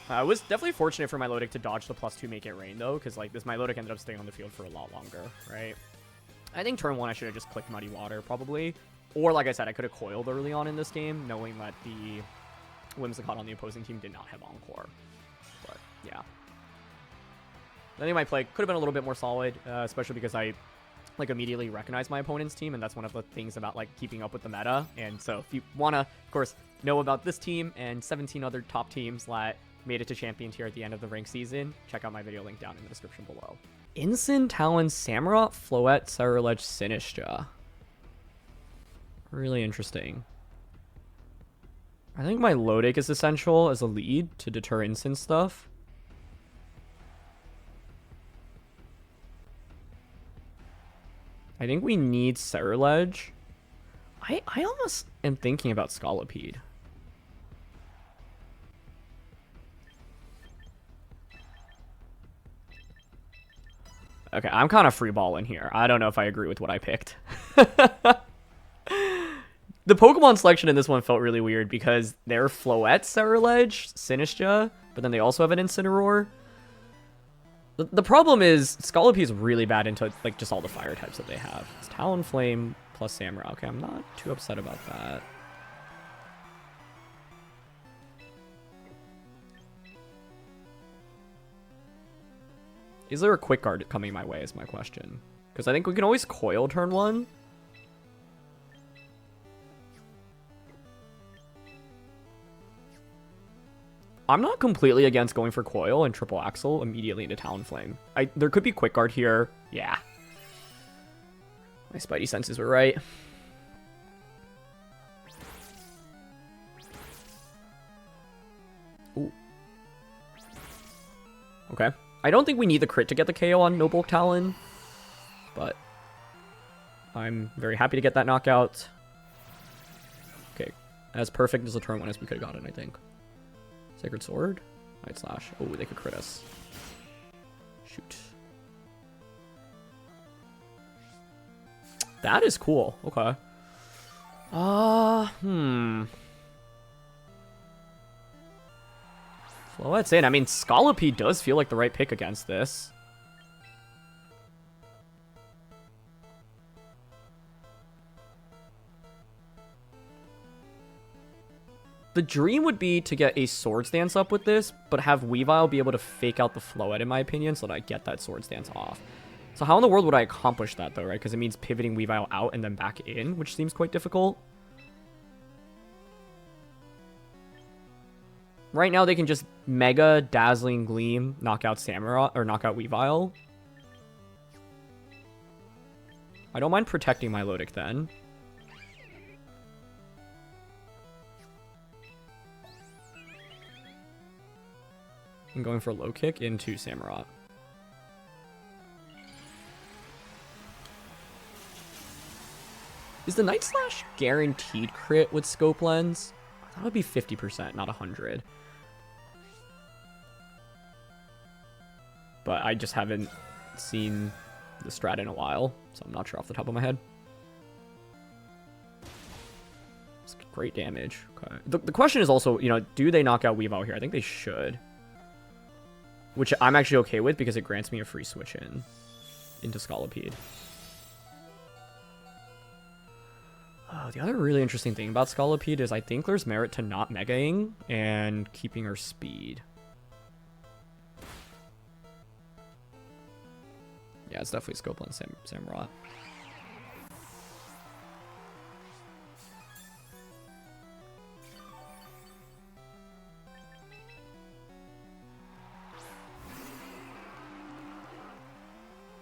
I was definitely fortunate for Milotic to dodge the +2 Make It Rain, though, because like this Milotic ended up staying on the field for a lot longer, right? I think turn 1 I should have just clicked Muddy Water, probably. Or, like I said, I could have coiled early on in this game, knowing that the Whimsicott on the opposing team did not have Encore. But, yeah. I think my play could have been a little bit more solid, especially because I like immediately recognize my opponent's team, and that's one of the things about like keeping up with the meta. And so if you want to, of course, know about this team and 17 other top teams that made it to champion tier at the end of the ranked season, check out my video link down in the description below. Incin, Talon, Samurott, Floette, Ceruledge, Sinistcha. Really interesting. I think my Milotic is essential as a lead to deter Incin stuff. I think we need Ceruledge. I almost am thinking about Scolipede. Okay, I'm kind of freeballing here. I don't know if I agree with what I picked. The Pokemon selection in this one felt really weird because they're Floette, Ceruledge, Sinistcha, but then they also have an Incineroar. The problem is Scolipede is really bad into like just all the fire types that they have. It's Talonflame plus Samurott. Okay, I'm not too upset about that. Is there a Quick Guard coming my way is my question. Because I think we can always Coil turn 1. I'm not completely against going for Coil and Triple Axle immediately into Talonflame. There could be Quick Guard here. Yeah. My spidey senses were right. Ooh. Okay. I don't think we need the crit to get the KO on No Bulk Talon, but I'm very happy to get that knockout. Okay, as perfect as a turn 1 as we could have gotten, I think. Sacred Sword? Night Slash. Oh, they could crit us. Shoot. That is cool. Okay. Floette's in. I mean, Scolipede does feel like the right pick against this. The dream would be to get a Swords Dance up with this, but have Weavile be able to fake out the Floette, in my opinion, so that I get that Swords Dance off. So how in the world would I accomplish that, though, right? Because it means pivoting Weavile out and then back in, which seems quite difficult. Right now, they can just Mega Dazzling Gleam, knock out Samurott, or knock out Weavile. I don't mind protecting Milotic then. I'm going for a low kick into Samurott. Is the Night Slash guaranteed crit with Scope Lens? That would be 50%, not 100. But I just haven't seen the strat in a while, so I'm not sure off the top of my head. It's great damage. Okay. The question is also, you know, do they knock out Weavile here? I think they should. Which I'm actually okay with because it grants me a free switch in into Scolipede. Oh, the other really interesting thing about Scolipede is I think there's merit to not Megaing and keeping her speed. Yeah, it's definitely Scope on Samurott.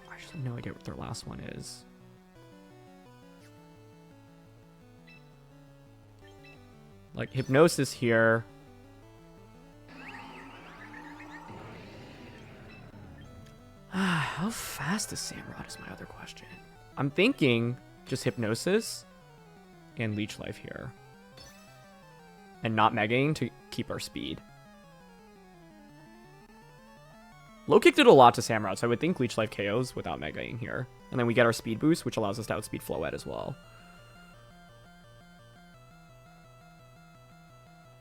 I just have no idea what their last one is. Like, Hypnosis here. How fast is Samurott is my other question. I'm thinking just Hypnosis and Leech Life here. And not Megaing to keep our speed. Low Kick did a lot to Samurott, so I would think Leech Life KOs without Megaing here. And then we get our speed boost, which allows us to outspeed Floette as well.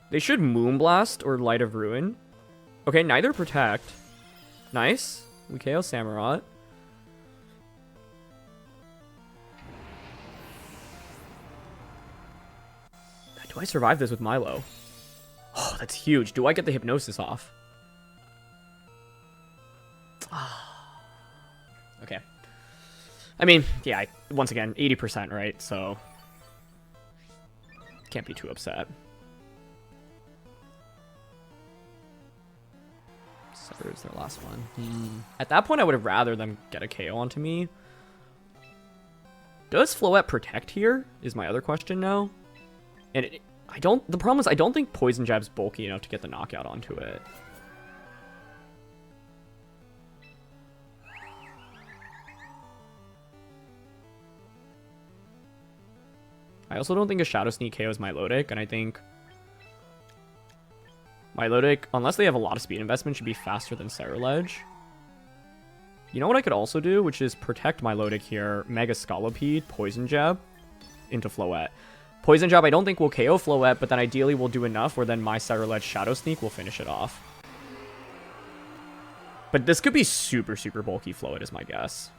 They should Moonblast or Light of Ruin. Okay, neither protect. Nice. We KO Samurott. Do I survive this with Milo? Oh, that's huge. Do I get the Hypnosis off? Okay. I mean, yeah, once again, 80%, right? So, can't be too upset. There's their last one. At that point, I would have rather them get a KO onto me. Does Floette protect here? Is my other question now. And the problem is I don't think Poison Jab's bulky enough to get the knockout onto it. I also don't think a Shadow Sneak KOs Milotic, and I think Milotic, unless they have a lot of speed investment, should be faster than Ceruledge. You know what I could also do, which is protect Milotic here, Mega Scolipede, Poison Jab into Floette. Poison Jab I don't think will KO Floette, but then ideally will do enough where then my Ceruledge Shadow Sneak will finish it off. But this could be super, super bulky Floette is my guess.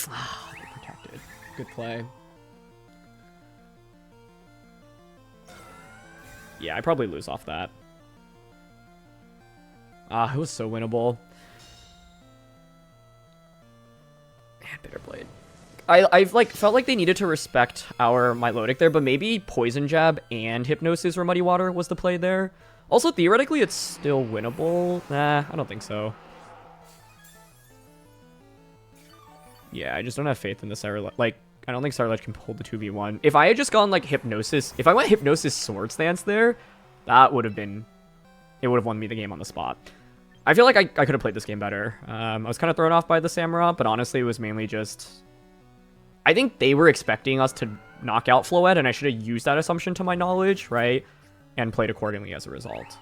Ah, they protected. Good play. Yeah, I probably lose off that. Ah, it was so winnable. Man, Bitterblade. I've like felt like they needed to respect our Milotic there, but maybe Poison Jab and Hypnosis or Muddy Water was the play there. Also, theoretically, it's still winnable. Nah, I don't think so. Yeah, I just don't have faith in the Ceruledge. Like, I don't think Ceruledge can hold the 2v1. If I had just gone, like, Hypnosis... If I went Hypnosis Sword Stance there, that would have been... It would have won me the game on the spot. I feel like I could have played this game better. I was kind of thrown off by the Samurott, but honestly, it was mainly just... I think they were expecting us to knock out Floette, and I should have used that assumption to my knowledge, right? And played accordingly as a result.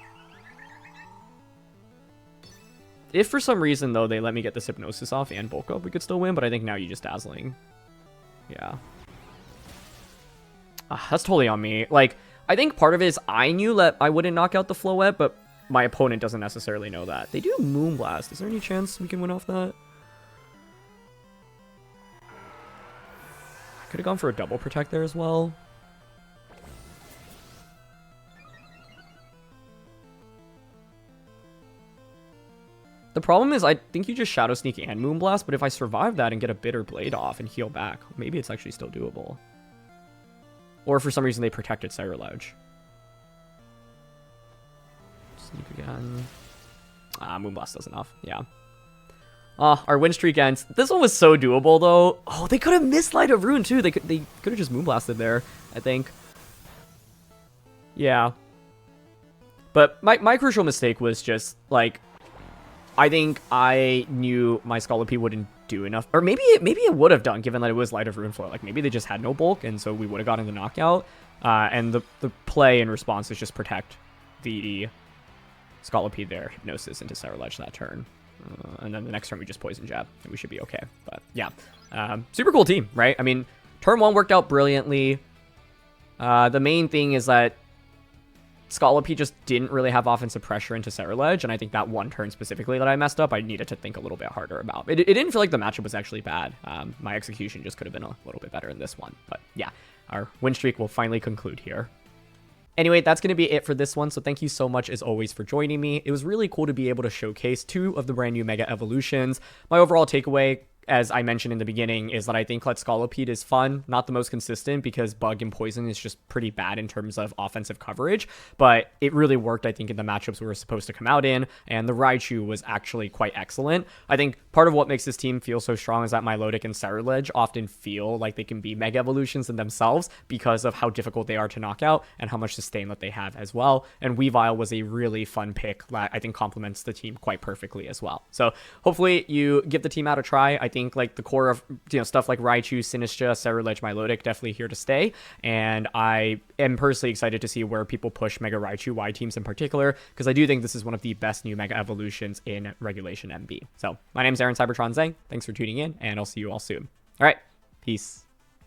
If for some reason, though, they let me get this Hypnosis off and Bulk Up, we could still win, but I think now you just Dazzling. Yeah. That's totally on me. Like, I think part of it is I knew that I wouldn't knock out the Floette, but my opponent doesn't necessarily know that. They do Moonblast. Is there any chance we can win off that? I could have gone for a double protect there as well. The problem is I think you just Shadow Sneak and Moonblast, but if I survive that and get a Bitter Blade off and heal back, maybe it's actually still doable. Or for some reason they protected Ceruledge. Sneak again. Moonblast does enough. Yeah. Our win streak ends. This one was so doable though. Oh, they could have missed Light of Ruin too. They could have just Moonblasted there, I think. Yeah. But my crucial mistake was just like, I think I knew my Scolipede wouldn't do enough, or maybe it would have done, given that it was Light of Ruin Floor. Like maybe they just had no bulk, and so we would have gotten the knockout. And the play in response is just protect the Scolipede there, Hypnosis into Ceruledge that turn, and then the next turn we just Poison Jab, and we should be okay. But yeah, super cool team, right? I mean, turn 1 worked out brilliantly. The main thing is that Scolipede just didn't really have offensive pressure into Ceruledge, and I think that one turn specifically that I messed up, I needed to think a little bit harder about. It didn't feel like the matchup was actually bad. My execution just could have been a little bit better in this one. But yeah, our win streak will finally conclude here. Anyway, that's going to be it for this one, so thank you so much as always for joining me. It was really cool to be able to showcase 2 of the brand new Mega Evolutions. My overall takeaway, as I mentioned in the beginning, is that I think Let's Scolipede is fun, not the most consistent because Bug and Poison is just pretty bad in terms of offensive coverage, but it really worked, I think, in the matchups we were supposed to come out in, and the Raichu was actually quite excellent. I think part of what makes this team feel so strong is that Milotic and Ceruledge often feel like they can be Mega Evolutions in themselves because of how difficult they are to knock out and how much sustain that they have as well, and Weavile was a really fun pick that I think complements the team quite perfectly as well. So hopefully you give the team out a try. I think like the core of stuff like Raichu, Sinistcha, Ceruledge, Milotic definitely here to stay, and I am personally excited to see where people push Mega Raichu Y teams in particular, because I do think this is one of the best new Mega Evolutions in Regulation MB. So my name's CybertronVGC. Thanks for tuning in, and I'll see you all soon. All right, peace.